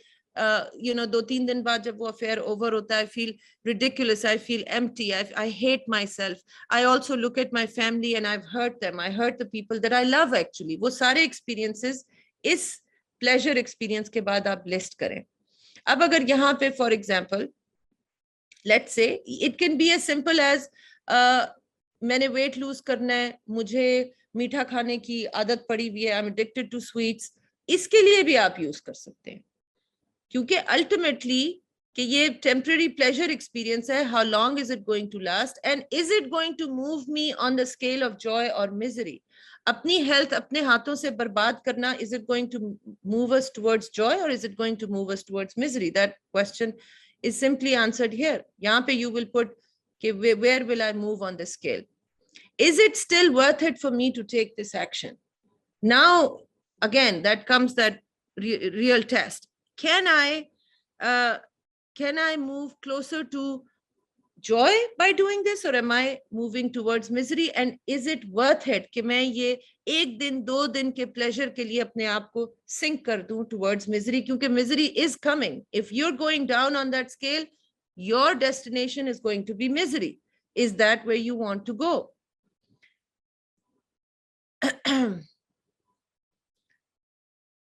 you know, 2-3 दिन बाद जब वो affair over होता है, I feel ridiculous, I feel empty, I hate myself. I also look at my family and I've hurt them. I hurt the people that I love actually. वो सारे experiences इस pleasure experience के बाद आप list करें. अब अगर यहाँ पे for example, let's say it can be as simple as मैंने weight lose करना है, मुझे मीठा खाने की आदत पड़ी हुई है, I'm addicted to sweets. इसके लिए भी आप use कर सकते हैं. क्योंकि अल्टीमेटली कि ये टेम्पररी प्लेजर एक्सपीरियंस है, how long is it going to last and is it going to move me on the scale of joy और मिजरी. अपनी हेल्थ अपने हाथों से बर्बाद करना, is it going to move us towards joy और is it going to move us towards misery? That question is simply answered here. यहाँ पे यू विल पुट कि where will I move on the scale. Is it still worth it for me to take this action? Now again that comes that real test. Can I move closer to joy by doing this, or am I moving towards misery? And is it worth it कि मैं ये 1 दिन 2 दिन के pleasure के लिए अपने आप को sink कर दूं towards misery? क्योंकि misery is coming. If you're going down on that scale, your destination is going to be misery. Is that where you want to go?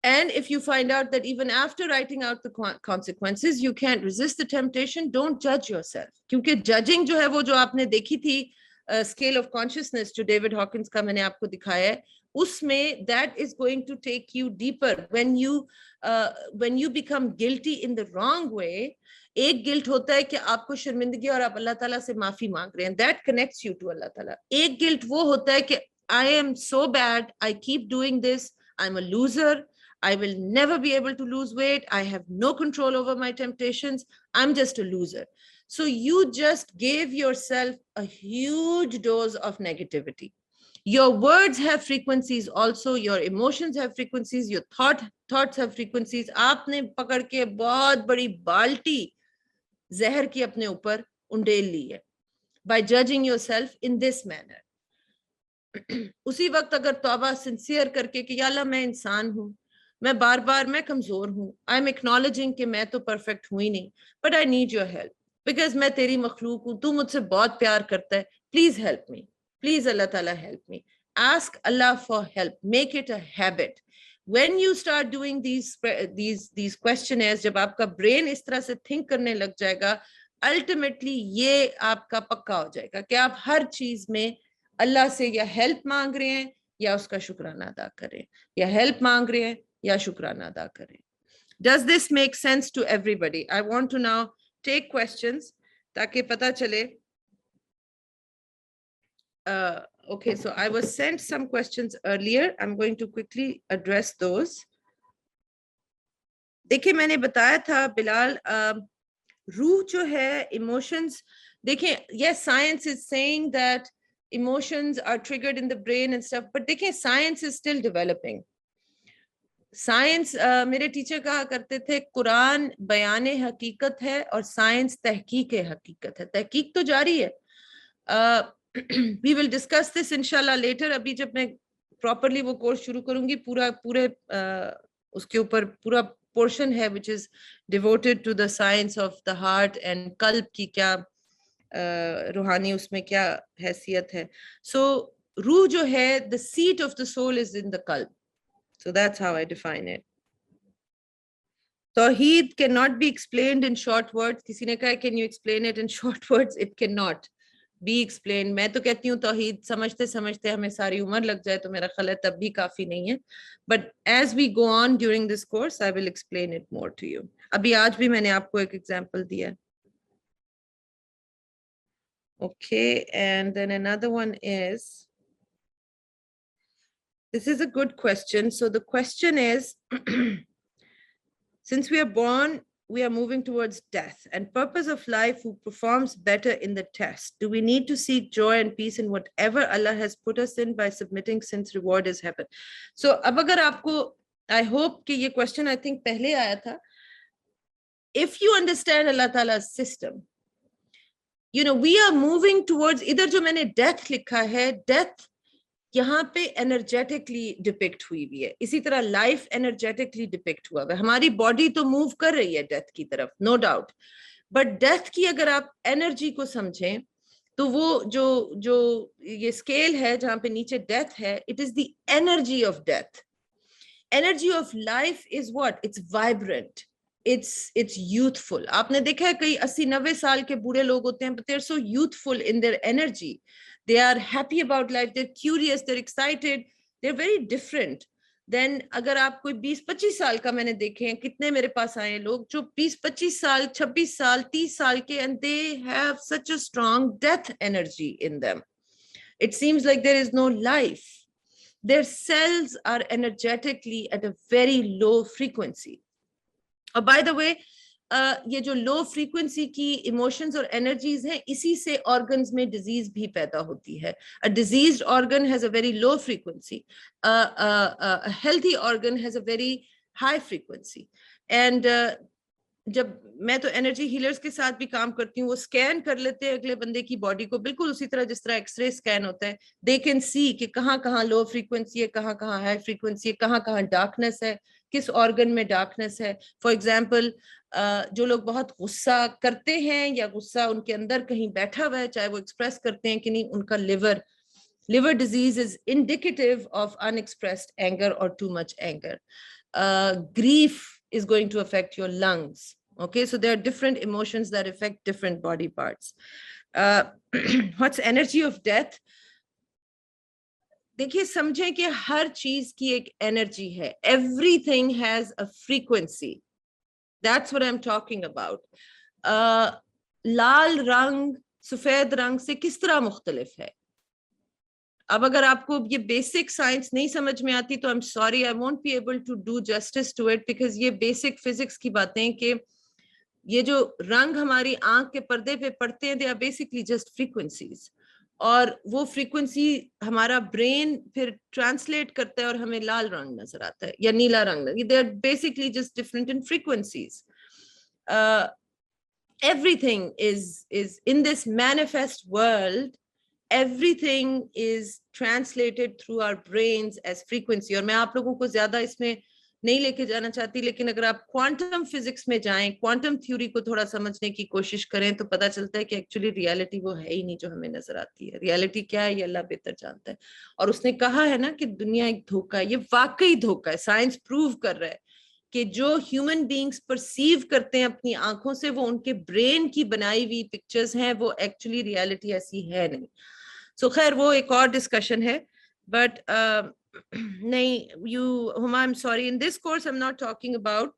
And if you find out that even after writing out the consequences, you can't resist the temptation, don't judge yourself. क्योंकि judging जो है वो जो आपने देखी थी scale of consciousness जो David Hawkins का मैंने आपको दिखाया है, उसमें that is going to take you deeper. When you become guilty in the wrong way, एक गिल्ट होता है कि आपको शर्मिंदगी और आप अल्लाह ताला से माफी मांग रहे हैं, that connects you to अल्लाह ताला. एक गिल्ट वो होता है कि I am so bad, I keep doing this, I'm a loser, I will never be able to lose weight, I have no control over my temptations, I'm just a loser. So you just gave yourself a huge dose of negativity. Your words have frequencies also, your emotions have frequencies, your thoughts have frequencies. आपने पकड़ के बहुत बड़ी बाल्टी जहर की अपने ऊपर उंडेल ली है by judging yourself in this manner. उसी वक्त अगर तौबा सिंसियर करके कि या अल्लाह मैं इंसान हूँ, मैं बार बार मैं कमजोर हूँ, आई एम एक्नॉलेजिंग कि मैं तो परफेक्ट हुई नहीं, but I need your help because मैं तेरी मखलूक हूँ, तू मुझसे बहुत प्यार करता है, प्लीज हेल्प मी, प्लीज अल्लाह ताला help me. Ask Allah for help, make it a habit. When you start doing these questionnaires, जब आपका ब्रेन इस तरह से थिंक करने लग जाएगा, अल्टीमेटली ये आपका पक्का हो जाएगा कि आप हर चीज में अल्लाह से या हेल्प मांग रहे हैं या उसका शुक्राना अदा करें, या हेल्प मांग रहे हैं या शुक्राना अदा करें. Does this make sense to everybody? I want to now take questions ताकि पता चले. Okay, so I was sent some questions earlier. I'm going to quickly address those. देखिए मैंने बताया था बिलाल, रूह जो है, emotions, देखिए yes, science is saying that emotions are triggered in the brain and stuff, but देखिए science is still developing. Science मेरे टीचर कहा करते थे कुरान बयान हकीकत है और साइंस तहकीक हकीकत है. तहकीक तो जारी है. वी विल डिस्कस दिस इंशाल्लाह लेटर. अभी जब मैं प्रॉपरली वो कोर्स शुरू करूंगी, पूरे उसके ऊपर पूरा पोर्शन है which is devoted to the science of the heart and कल्ब की क्या रूहानी उसमें क्या हैसियत है. सो रूह जो है, the seat of the soul is in the कल्ब. So that's how I define it. Tawheed cannot be explained in short words. किसी ने कहा can you explain it in short words? It cannot be explained. मैं तो कहती हूँ तौहीद समझते समझते हमें सारी उम्र लग जाए तो मेरा ख्याल है तब भी काफी नहीं है. But as we go on during this course, I will explain it more to you. अभी आज भी मैंने आपको एक example दिया. Okay, and then another one is, this is a good question. So the question is, since we are born we are moving towards death and purpose of life, who performs better in the test? Do we need to seek joy and peace in whatever Allah has put us in by submitting, since reward is heaven? So अब अगर आपको, I hope कि ये question I think पहले आया था, if you understand Allah Ta'ala's system, you know, we are moving towards, इधर जो मैंने death लिखा है, death यहाँ पे एनर्जेटिकली डिपिक्ट हुई भी है, इसी तरह लाइफ एनर्जेटिकली डिपिक्ट हुआ है। हमारी बॉडी तो मूव कर रही है डेथ की तरफ, नो डाउट, बट डेथ की अगर आप एनर्जी को समझें तो वो जो जो ये स्केल है जहां पे नीचे डेथ है, it is the energy of death. Energy of life is what? It's vibrant, it's youthful. आपने देखा है कई 80-90 साल के बूढ़े लोग होते हैं, but they're so youthful in their energy. They are happy about life, they're curious, they're excited, they're very different then अगर आप कोई 20-25 साल का, मैंने देखे हैं कितने मेरे पास आए लोग जो 20-25 साल, 26 साल, 30 साल के, and they have such a strong death energy in them. It seems like there is no life. Their cells are energetically at a very low frequency. और बाय द वे ये जो लो फ्रीक्वेंसी की emotions और energies हैं, इसी से organs में disease भी पैदा होती है। A diseased organ has a very low frequency, a healthy organ has a very high frequency. And जब मैं तो एनर्जी हीलर्स के साथ भी काम करती हूँ, वो स्कैन कर लेते हैं अगले बंदे की बॉडी को, बिल्कुल उसी तरह जिस तरह एक्सरे स्कैन होता है। दे कैन सी कि कहाँ कहाँ लो फ्रीक्वेंसी है, कहाँ कहाँ हाई फ्रीक्वेंसी है, कहाँ कहाँ डार्कनेस है, किस ऑर्गन में डार्कनेस है। फॉर एग्जाम्पल जो लोग बहुत गुस्सा करते हैं या गुस्सा उनके अंदर कहीं बैठा हुआ है, चाहे वो एक्सप्रेस करते हैं कि नहीं, उनका liver disease is indicative of unexpressed anger or too much anger. Grief is going to affect your lungs. Okay, so there are different emotions that affect different body parts. What's energy of death? देखिए, समझें कि हर चीज की एक energy है. Everything has a frequency. That's what I'm talking about. लाल रंग सफेद रंग से किस तरह मुख्तलिफ है? अब अगर आपको ये बेसिक साइंस नहीं समझ में आती तो I am sorry, I won't be able to do justice to it, because ये बेसिक फिजिक्स की बातें कि ये जो रंग हमारी आंख के पर्दे पे पड़ते हैं, they are basically just frequencies, और वो फ्रीक्वेंसी हमारा ब्रेन फिर ट्रांसलेट करता है और हमें लाल रंग नजर आता है या नीला रंग, they are basically just different in frequencies. Everything is in this manifest world, everything is translated through our brains as frequency. और मैं आप लोगों को ज्यादा इसमें नहीं लेके जाना चाहती, लेकिन अगर आप क्वांटम फिजिक्स में जाएं, क्वांटम थ्योरी को थोड़ा समझने की कोशिश करें, तो पता चलता है कि एक्चुअली रियलिटी वो है ही नहीं जो हमें नजर आती है. रियलिटी क्या है ये अल्लाह बेहतर जानता है. और उसने कहा है ना कि दुनिया एक धोखा है, ये वाकई धोखा है. साइंस प्रूव कर रहा है कि जो ह्यूमन बीइंग्स परसीव करते हैं अपनी आंखों से, वो उनके ब्रेन की बनाई हुई पिक्चर्स हैं, वो एक्चुअली रियलिटी ऐसी है नहीं. सो खैर वो एक और डिस्कशन है. बट नहीं, you Huma, I am sorry, in this course I am not talking about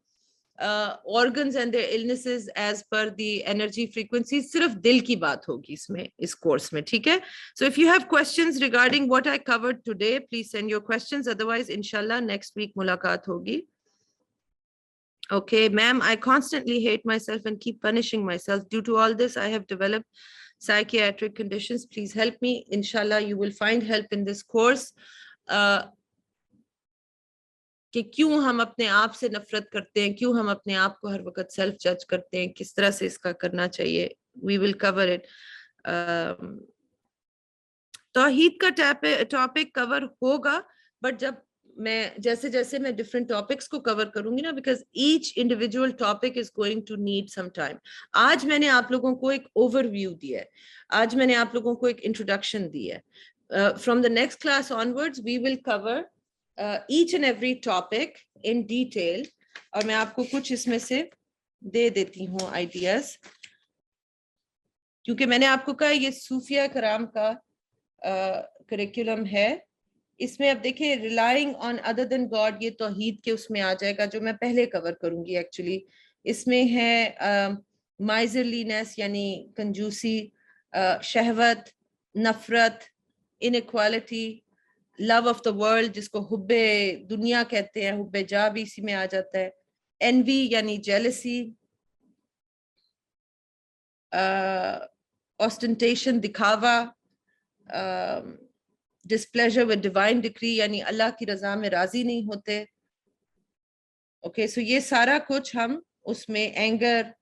organs and their illnesses as per the energy frequencies. सिर्फ दिल की बात होगी इसमें, इस कोर्स में, ठीक है? So if you have questions regarding what I covered today, please send your questions. Otherwise, inshallah, next week मुलाकात होगी. Okay, ma'am, I constantly hate myself and keep punishing myself. Due to all this, I have developed psychiatric conditions. Please help me. Inshallah, you will find help in this course. कि क्यों हम अपने आप से नफरत करते हैं, क्यों हम अपने आप को हर वक्त सेल्फ जज करते हैं, किस तरह से इसका करना चाहिए. We will cover it. तौहीद का टॉपिक कवर होगा, बट जब मैं जैसे जैसे मैं डिफरेंट टॉपिक्स को कवर करूंगी ना, because each individual topic is going to need some time. आज मैंने आप लोगों को एक ओवरव्यू दिया है, आज मैंने आप लोगों को एक इंट्रोडक्शन दी है. From the next class onwards we will cover each and every topic in detail, और मैं आपको कुछ इसमें से दे देती हूँ आइडियाज, क्योंकि मैंने आपको कहा ये सूफिया कराम का करिकुलम है. इसमें अब देखिए, relying on other than God, ये तौहीद के उसमें आ जाएगा जो मैं पहले कवर करूंगी. एक्चुअली इसमें है माइजरलीनेस यानी कंजूसी, शहवत, नफरत, inequality, love of the world जिसको हुब्बे दुनिया कहते हैं, हुब्बे जा भी इसी में आ जाता है, एनवी यानी जेलसी, ऑस्टेंटेशन, दिखावा, डिस्प्लेजर विद डिवाइन डिक्री, यानी अल्लाह की रजा में राजी नहीं होते। ओके, सो ये सारा कुछ हम उसमें, एंगर,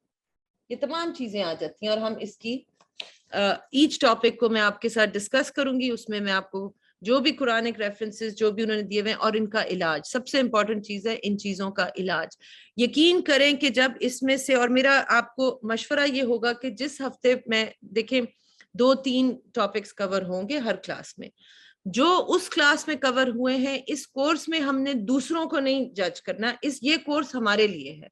ये तमाम चीजें आ जाती हैं। और हम इसकी ईच टॉपिक को मैं आपके साथ डिस्कस करूंगी। उसमें मैं आपको जो भी कुरानिक रेफरेंसेस जो भी उन्होंने दिए हुए हैं, और इनका इलाज, सबसे इंपॉर्टेंट चीज है इन चीजों का इलाज। यकीन करें कि जब इसमें से, और मेरा आपको मशवरा ये होगा कि जिस हफ्ते में देखें 2-3 टॉपिक्स कवर होंगे हर क्लास में, जो उस क्लास में कवर हुए हैं, इस कोर्स में हमने दूसरों को नहीं जज करना, ये कोर्स हमारे लिए है।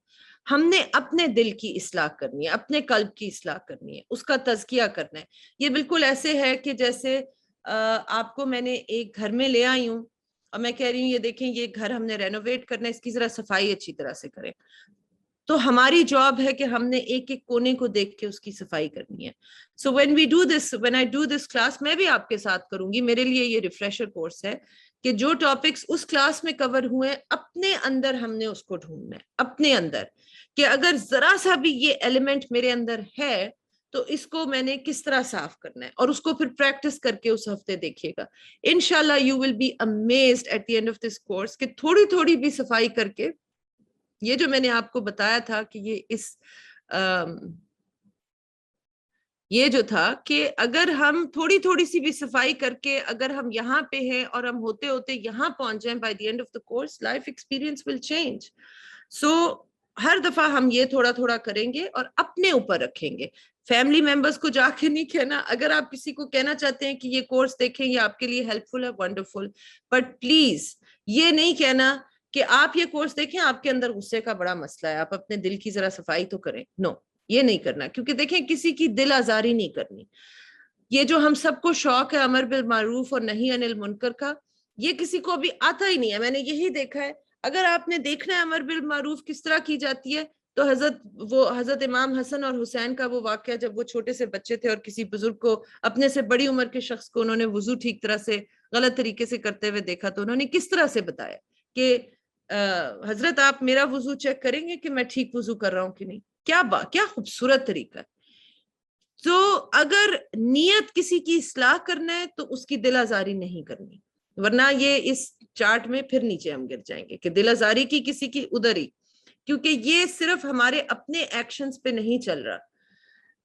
हमने अपने दिल की इस्लाह करनी है, अपने कल्ब की इस्लाह करनी है, उसका तज़किया करना है। ये बिल्कुल ऐसे है कि जैसे आपको मैंने एक घर में ले आई हूँ और मैं कह रही हूँ ये देखें ये घर हमने रेनोवेट करना है, इसकी जरा सफाई अच्छी तरह से करें। तो हमारी जॉब है कि हमने एक एक कोने को देख के उसकी सफाई करनी है। So when we do this, when I do this class, मैं भी आपके साथ करूंगी। मेरे लिए ये रिफ्रेशर कोर्स है कि जो टॉपिक्स उस क्लास में कवर हुए, अपने अंदर हमने उसको ढूंढना है, अपने अंदर, कि अगर जरा सा भी ये एलिमेंट मेरे अंदर है तो इसको मैंने किस तरह साफ करना है, और उसको फिर प्रैक्टिस करके उस हफ्ते देखिएगा। इंशाल्लाह you will be amazed at the end of this course कि थोड़ी थोड़ी भी सफाई करके, ये जो मैंने आपको बताया था कि ये जो था कि अगर हम थोड़ी थोड़ी सी भी सफाई करके, अगर हम यहाँ पे हैं और हम होते होते यहाँ पहुंच जाएं, by the end of the course life experience will change. So हर दफा हम ये थोड़ा थोड़ा करेंगे और अपने ऊपर रखेंगे। फैमिली मेंबर्स को जाके नहीं कहना। अगर आप किसी को कहना चाहते हैं कि ये कोर्स देखें, ये आपके लिए हेल्पफुल है, वंडरफुल, बट प्लीज ये नहीं कहना कि आप ये कोर्स देखें, आपके अंदर गुस्से का बड़ा मसला है, आप अपने दिल की जरा सफाई तो करें। नो, ये नहीं करना, क्योंकि देखें किसी की दिल आजारी नहीं करनी। ये जो हम सबको शौक है अमर बिल मारूफ और नहीं अनिल मुनकर का, ये किसी को अभी आता ही नहीं है। मैंने यही देखा है। अगर आपने देखना है अमर बिल मारूफ किस तरह की जाती है, तो हजरत इमाम हसन और हुसैन का वो वाकया, जब वो छोटे से बच्चे थे और किसी बुजुर्ग को, अपने से बड़ी उम्र के शख्स को, उन्होंने वुजू ठीक तरह से गलत तरीके से करते हुए देखा, तो उन्होंने किस तरह से बताया कि हजरत आप मेरा वुजू चेक करेंगे कि मैं ठीक वुजू कर रहा हूं कि नहीं। क्या खूबसूरत तरीका। तो अगर नियत किसी की इस्लाह करना है तो उसकी दिल आजारी नहीं करनी, वरना ये इस चार्ट में फिर नीचे हम गिर जाएंगे कि दिल आजारी की किसी की उधर ही, क्योंकि ये सिर्फ हमारे अपने एक्शंस पे नहीं चल रहा।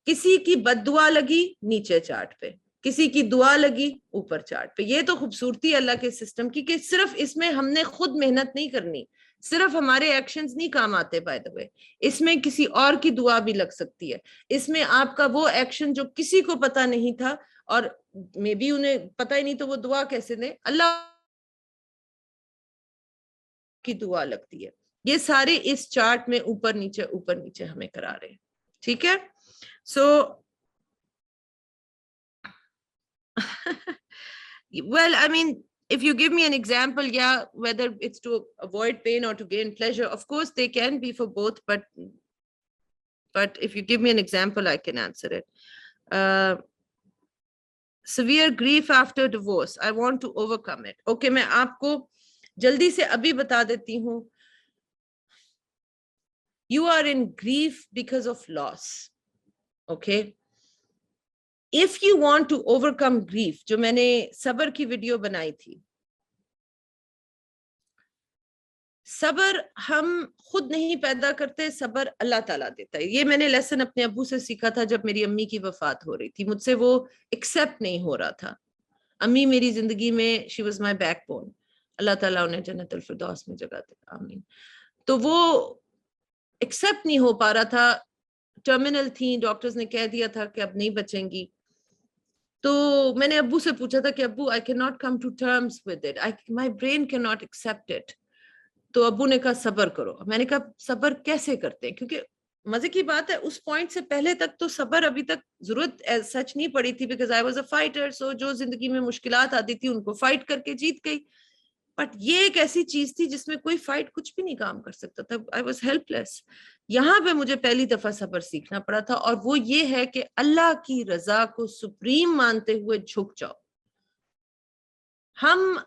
किसी की बद्दुआ लगी नीचे चार्ट पे, किसी की दुआ लगी ऊपर चार्ट पे। ये तो खूबसूरती अल्लाह के सिस्टम की कि सिर्फ इसमें हमने खुद मेहनत नहीं करनी, सिर्फ हमारे एक्शंस नहीं काम आते। बाय द वे, इसमें किसी और की दुआ भी लग सकती है। इसमें आपका वो एक्शन जो किसी को पता नहीं था, और मे बी उन्हें पता ही नहीं, तो वो दुआ कैसे दे, अल्लाह की दुआ लगती है। ये सारे इस चार्ट में ऊपर नीचे हमें करा रहे हैं। ठीक है, सो well, I mean, if you give me an example, yeah, whether it's to avoid pain or to gain pleasure, of course they can be for both, but if you give me an example, I can answer it. Severe grief after divorce, I want to overcome it. Okay, मैं आपको जल्दी से अभी बता देती हूँ. You are in grief because of loss. Okay, if you want to overcome grief, जो मैंने सबर की वीडियो बनाई थी, सबर हम खुद नहीं पैदा करते, सबर अल्लाह ताला देता है। ये मैंने लेसन अपने अब्बू से सीखा था जब मेरी अम्मी की वफात हो रही थी। मुझसे वो एक्सेप्ट नहीं हो रहा था। अम्मी मेरी जिंदगी में, शी वाज माय बैकबोन। अल्लाह ताला उन्हें जन्नतुल फिरदौस में जगह दे, आमीन। तो वो एक्सेप्ट नहीं हो पा रहा था। टर्मिनल थी, डॉक्टर्स ने कह दिया था कि अब नहीं बचेंगी। तो मैंने अब्बू से पूछा था कि अब्बू, I can not come to terms with it, my brain can not accept it. तो अब्बू ने कहा सबर करो। मैंने कहा सबर कैसे करते हैं, क्योंकि मजे की बात है उस पॉइंट से पहले तक तो सबर अभी तक जरूरत सच नहीं पड़ी थी, because I was a fighter. So जो जिंदगी में मुश्किलात आती थी उनको फाइट करके जीत गई। बट ये एक ऐसी चीज थी जिसमें कोई फाइट कुछ भी नहीं काम कर सकता था। I was helpless. यहाँ पे मुझे पहली दफा सबर सीखना पड़ा था, और वो ये है कि अल्लाह की रजा को सुप्रीम मानते हुए झुक जाओ। हम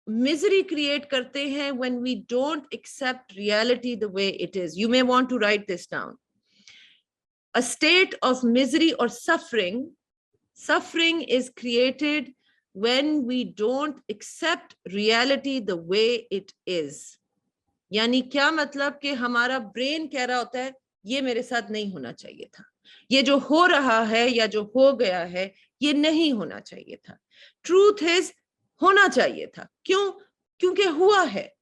misery create करते हैं when we don't accept reality the way it is. You may want to write this down. A state of misery or suffering is created when we don't accept reality the way it is. यानी क्या मतलब कि हमारा brain कह रहा होता है ये मेरे साथ नहीं होना चाहिए था, ये जो हो रहा है या जो हो गया है ये नहीं होना चाहिए था. ट्रूथ इज होना चाहिए था. क्यों? क्योंकि हुआ है.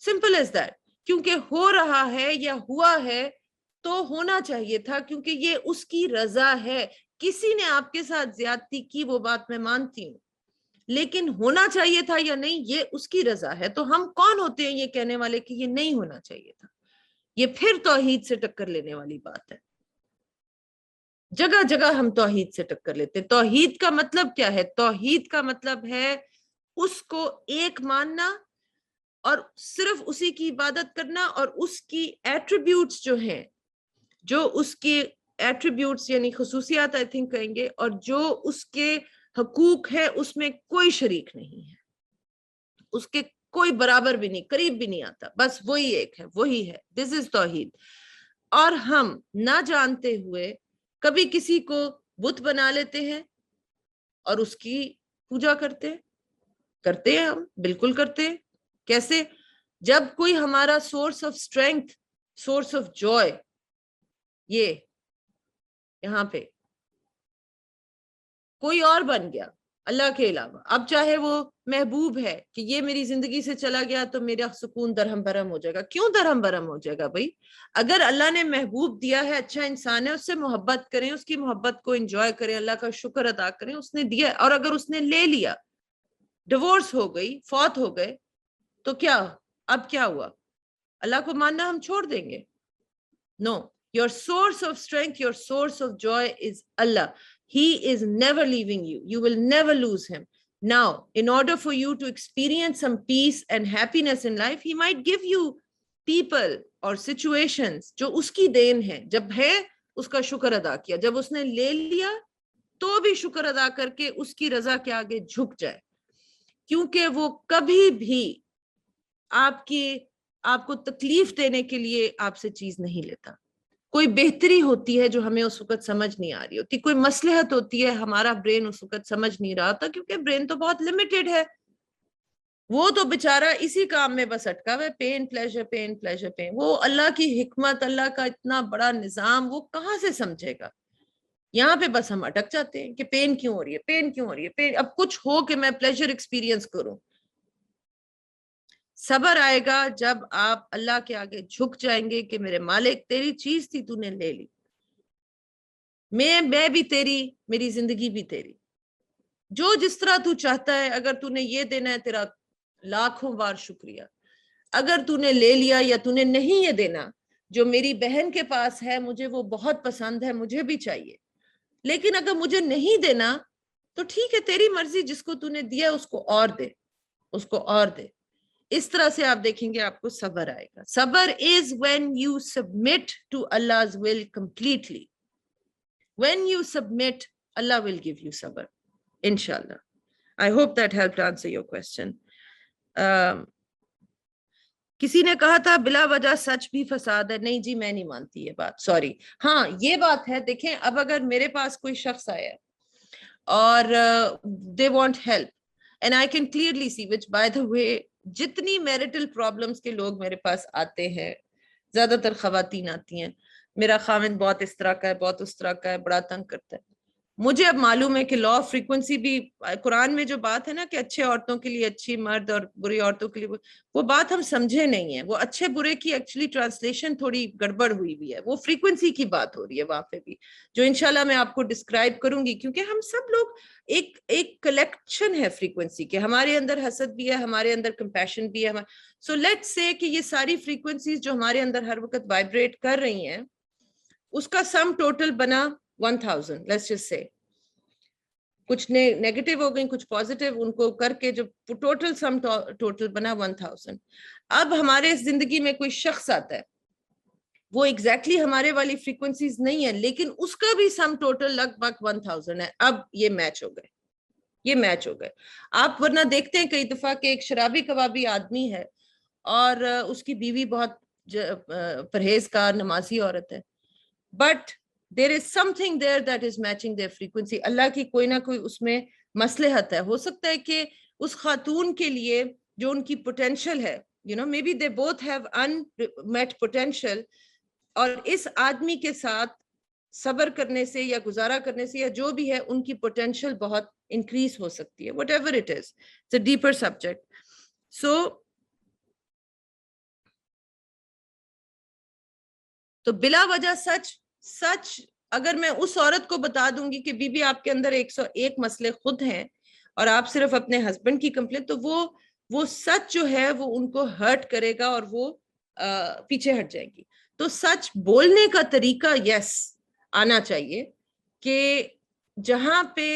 Simple as that. क्योंकि हो रहा है या हुआ है तो होना चाहिए था, क्योंकि ये उसकी रजा है. किसी ने आपके साथ ज्यादती की, वो बात मैं मानती हूँ, लेकिन होना चाहिए था या नहीं ये उसकी रजा है. तो हम कौन होते हैं ये कहने वाले कि ये नहीं होना चाहिए था? ये फिर तौहीद से टक्कर लेने वाली बात है. जगह जगह हम तौहीद से टक्कर लेते हैं. तौहीद का मतलब क्या है? तौहीद का मतलब है उसको एक मानना और सिर्फ उसी की इबादत करना, और उसकी एट्रीब्यूट्स जो हैं, जो उसके एट्रीब्यूट्स यानी खुसूसियात आई थिंक कहेंगे, और जो उसके हकूक है उसमें कोई शरीक नहीं है, उसके कोई बराबर भी नहीं, करीब भी नहीं आता. बस वही एक है, वही है. दिस इज तौहीद. और हम ना जानते हुए कभी किसी को बुत बना लेते हैं और उसकी पूजा करते हैं. हम बिल्कुल करते हैं. कैसे? जब कोई हमारा source of strength, source of Joy, ये यहां पे कोई और बन गया अल्लाह के अलावा, अब चाहे वो महबूब है कि ये मेरी जिंदगी से चला गया तो मेरा सुकून दरहम बरहम हो जाएगा. क्यों दरहम बरहम हो जाएगा भाई? अगर अल्लाह ने महबूब दिया है, अच्छा इंसान है, उससे मोहब्बत करें, उसकी मोहब्बत को एंजॉय करें, अल्लाह का शुक्र अदा करें, उसने दिया. और अगर उसने ले लिया, डिवोर्स हो गई, फौत हो गए, तो क्या? अब क्या हुआ? अल्लाह को मानना हम छोड़ देंगे? No. Your source of strength, your source of joy is Allah. He is never leaving you. You will never lose him. Now, in order for you to experience some peace and happiness in life, he might give you people or situations जो उसकी then है. जब है उसका शुक्र अदा किया, जब उसने ले लिया तो भी शुक्र अदा करके उसकी रजा के आगे झुक जाए, क्योंकि वो कभी भी आपको तकलीफ देने के लिए आपसे चीज नहीं लेता. कोई बेहतरी होती है जो हमें उस वक्त समझ नहीं आ रही होती, कोई मसलहत होती है, हमारा ब्रेन उस वक्त समझ नहीं रहा होता, क्योंकि ब्रेन तो बहुत लिमिटेड है. वो तो बेचारा इसी काम में बस अटका हुआ है, pain pleasure pain pleasure pain. वो अल्लाह की हिकमत, अल्लाह का इतना बड़ा निजाम वो कहाँ से समझेगा? यहाँ पे बस हम अटक जाते हैं कि पेन क्यों हो रही है, पेन क्यों हो रही है, पेन. अब कुछ हो कि मैं प्लेजर एक्सपीरियंस करूं. सबर आएगा जब आप अल्लाह के आगे झुक जाएंगे कि मेरे मालिक, तेरी चीज थी, तूने ले ली, मैं भी तेरी, मेरी जिंदगी भी तेरी, जो जिस तरह तू चाहता है. अगर तूने ये देना है, तेरा लाखों बार शुक्रिया. अगर तूने ले लिया या तूने नहीं ये देना, जो मेरी बहन के पास है मुझे वो बहुत पसंद है, मुझे भी चाहिए, लेकिन अगर मुझे नहीं देना तो ठीक है, तेरी मर्जी, जिसको तूने दिया उसको और दे, उसको और दे. इस तरह से आप देखेंगे आपको सबर आएगा. सबर is when you submit to Allah's will completely. When you submit, Allah will give you sabr, inshallah. I hope that helped answer your question. किसी ने कहा था बिला वजह सच भी फसाद है. नहीं जी, मैं नहीं मानती ये बात, सॉरी. हाँ, ये बात है. देखें, अब अगर मेरे पास कोई शख्स आया और they want help, and I can clearly see, which by the way जितनी मैरिटल प्रॉब्लम्स के लोग मेरे पास आते हैं, ज्यादातर खवातीन आती हैं, मेरा खाविंद बहुत इस तरह का है, बहुत उस तरह का है, बड़ा तंग करता है. मुझे अब मालूम है कि लॉ ऑफ फ्रीक्वेंसी भी, कुरान में जो बात है ना कि अच्छे औरतों के लिए अच्छी मर्द और बुरी औरतों के लिए, वो बात हम समझे नहीं है. वो अच्छे बुरे की एक्चुअली ट्रांसलेशन थोड़ी गड़बड़ हुई भी है. वो फ्रीक्वेंसी की बात हो रही है वहां पे भी, जो इंशाल्लाह मैं आपको डिस्क्राइब करूंगी, क्योंकि हम सब लोग एक कलेक्शन है फ्रीक्वेंसी के. हमारे अंदर हसद भी है, हमारे अंदर कंपैशन भी है. सो लेट्स से कि ये सारी फ्रीक्वेंसीज जो हमारे अंदर हर वक्त वाइब्रेट कर रही हैं, उसका सम टोटल बना 1000. लेट्स जस्ट से कुछ नेगेटिव हो गई, कुछ पॉजिटिव, उनको करके जो टोटल सम टोटल बना 1000. अब हमारे जिंदगी में कोई शख्स आता है, वो एग्जैक्टली हमारे वाली फ्रीक्वेंसीज नहीं है, लेकिन उसका भी सम टोटल लगभग 1000 है. अब ये मैच हो गए, ये मैच हो गए. आप वरना देखते हैं कई दफा कि एक शराबी कबाबी आदमी है और उसकी बीवी बहुत परहेजगार नमाजी औरत है, but there is something there that is matching their frequency. अल्लाह की कोई ना कोई उसमें मसलहत है. हो सकता है कि उस खातून के लिए जो उनकी पोटेंशियल है, you know, maybe they both have unmet potential, और इस आदमी के साथ सब्र करने से या गुजारा करने से या जो भी है उनकी पोटेंशियल बहुत इंक्रीज हो सकती है. whatever it is, it's a deeper subject. So तो बिला वजह सच अगर मैं उस औरत को बता दूंगी कि बीबी आपके अंदर 101 मसले खुद हैं और आप सिर्फ अपने हस्बैंड की कंप्लेंट, तो वो सच जो है वो उनको हर्ट करेगा और वो पीछे हट जाएंगी. तो सच बोलने का तरीका यस आना चाहिए कि जहां पे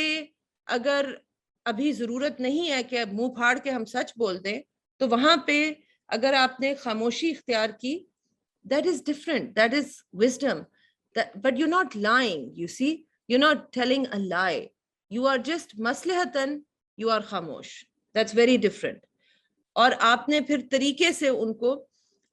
अगर अभी जरूरत नहीं है कि मुंह फाड़ के हम सच बोल दें, तो वहां पे अगर आपने खामोशी इख्तियार की, that is different, that is wisdom. But you're not lying, you see, you're not telling a lie, you are just maslahatan, you are खामोश. That's very different. और आपने फिर तरीके से उनको,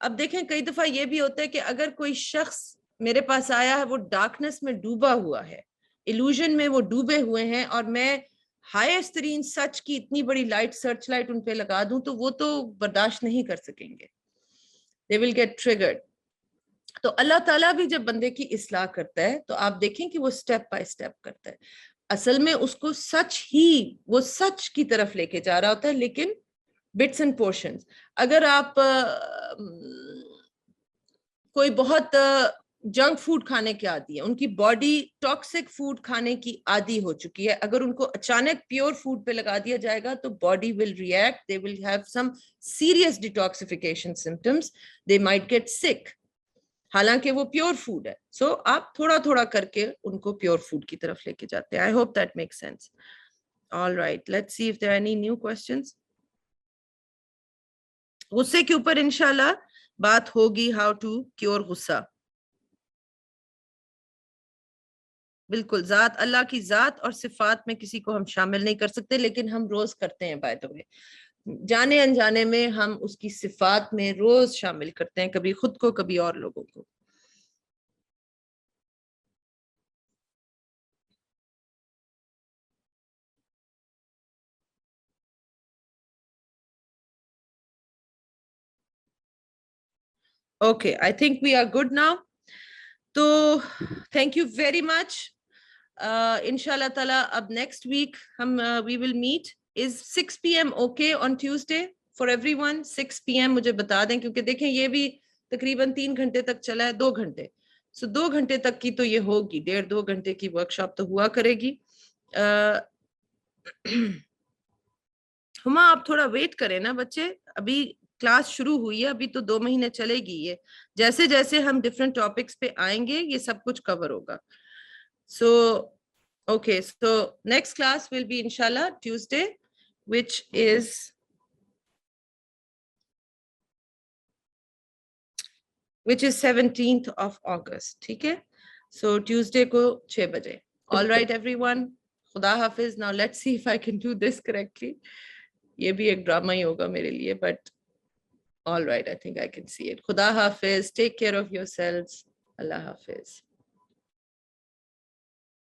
अब देखें कई दफा ये भी होता है कि अगर कोई शख्स मेरे पास आया है, वो डार्कनेस में डूबा हुआ है, इल्यूजन में वो डूबे हुए हैं, और मैं हाईएस्ट तरीन सच की इतनी बड़ी लाइट, सर्च लाइट उन पे लगा दूं, तो वो तो बर्दाश्त नहीं कर सकेंगे. They will get triggered. तो अल्लाह ताला भी जब बंदे की इस्लाह करता है तो आप देखें कि वो स्टेप बाय स्टेप करता है. असल में उसको सच ही, वो सच की तरफ लेके जा रहा होता है, लेकिन बिट्स एंड पोर्शंस. अगर आप कोई बहुत जंक फूड खाने के आदी है, उनकी बॉडी टॉक्सिक फूड खाने की आदी हो चुकी है, अगर उनको अचानक प्योर फूड पे लगा दिया जाएगा तो body will react, they will have some serious detoxification symptoms, they might get sick, हालांकि वो प्योर फूड है. सो आप थोड़ा थोड़ा करके उनको प्योर फूड की तरफ लेके जाते हैं. I hope that makes sense. All right, let's see if there are any new questions. गुस्से के ऊपर इंशाल्लाह बात होगी, हाउ टू क्योर गुस्सा. बिल्कुल, जात, अल्लाह की जात और सिफात में किसी को हम शामिल नहीं कर सकते, लेकिन हम रोज करते हैं. बाय द वे, जाने अनजाने में हम उसकी सिफात में रोज शामिल करते हैं, कभी खुद को कभी और लोगों को. Okay, I think we are good now. So thank you very much. Inshallah Taala, ab next week we will meet. Is 6 p.m. okay on Tuesday for everyone? 6 p.m. मुझे बता दें, क्योंकि देखें ये भी तकरीबन 3 घंटे तक चला है, 2 घंटे. सो 2 घंटे तक की तो ये होगी, 1.5-2 घंटे की वर्कशॉप तो हुआ करेगी. हुमा आप थोड़ा वेट करें ना बच्चे, अभी क्लास शुरू हुई है, अभी तो 2 महीने चलेगी ये. जैसे जैसे हम डिफरेंट टॉपिक्स पे आएंगे ये सब कुछ कवर होगा. सो okay, so next class will be inshallah Tuesday, which is 17th of August. ठीक है, so Tuesday को 6 बजे. All right everyone, खुदा हाफिज. Now let's see if I can do this correctly. ये भी एक ड्रामा ही होगा मेरे लिए, but all right, I think I can see it. खुदा हाफिज, take care of yourselves. Allah Hafiz.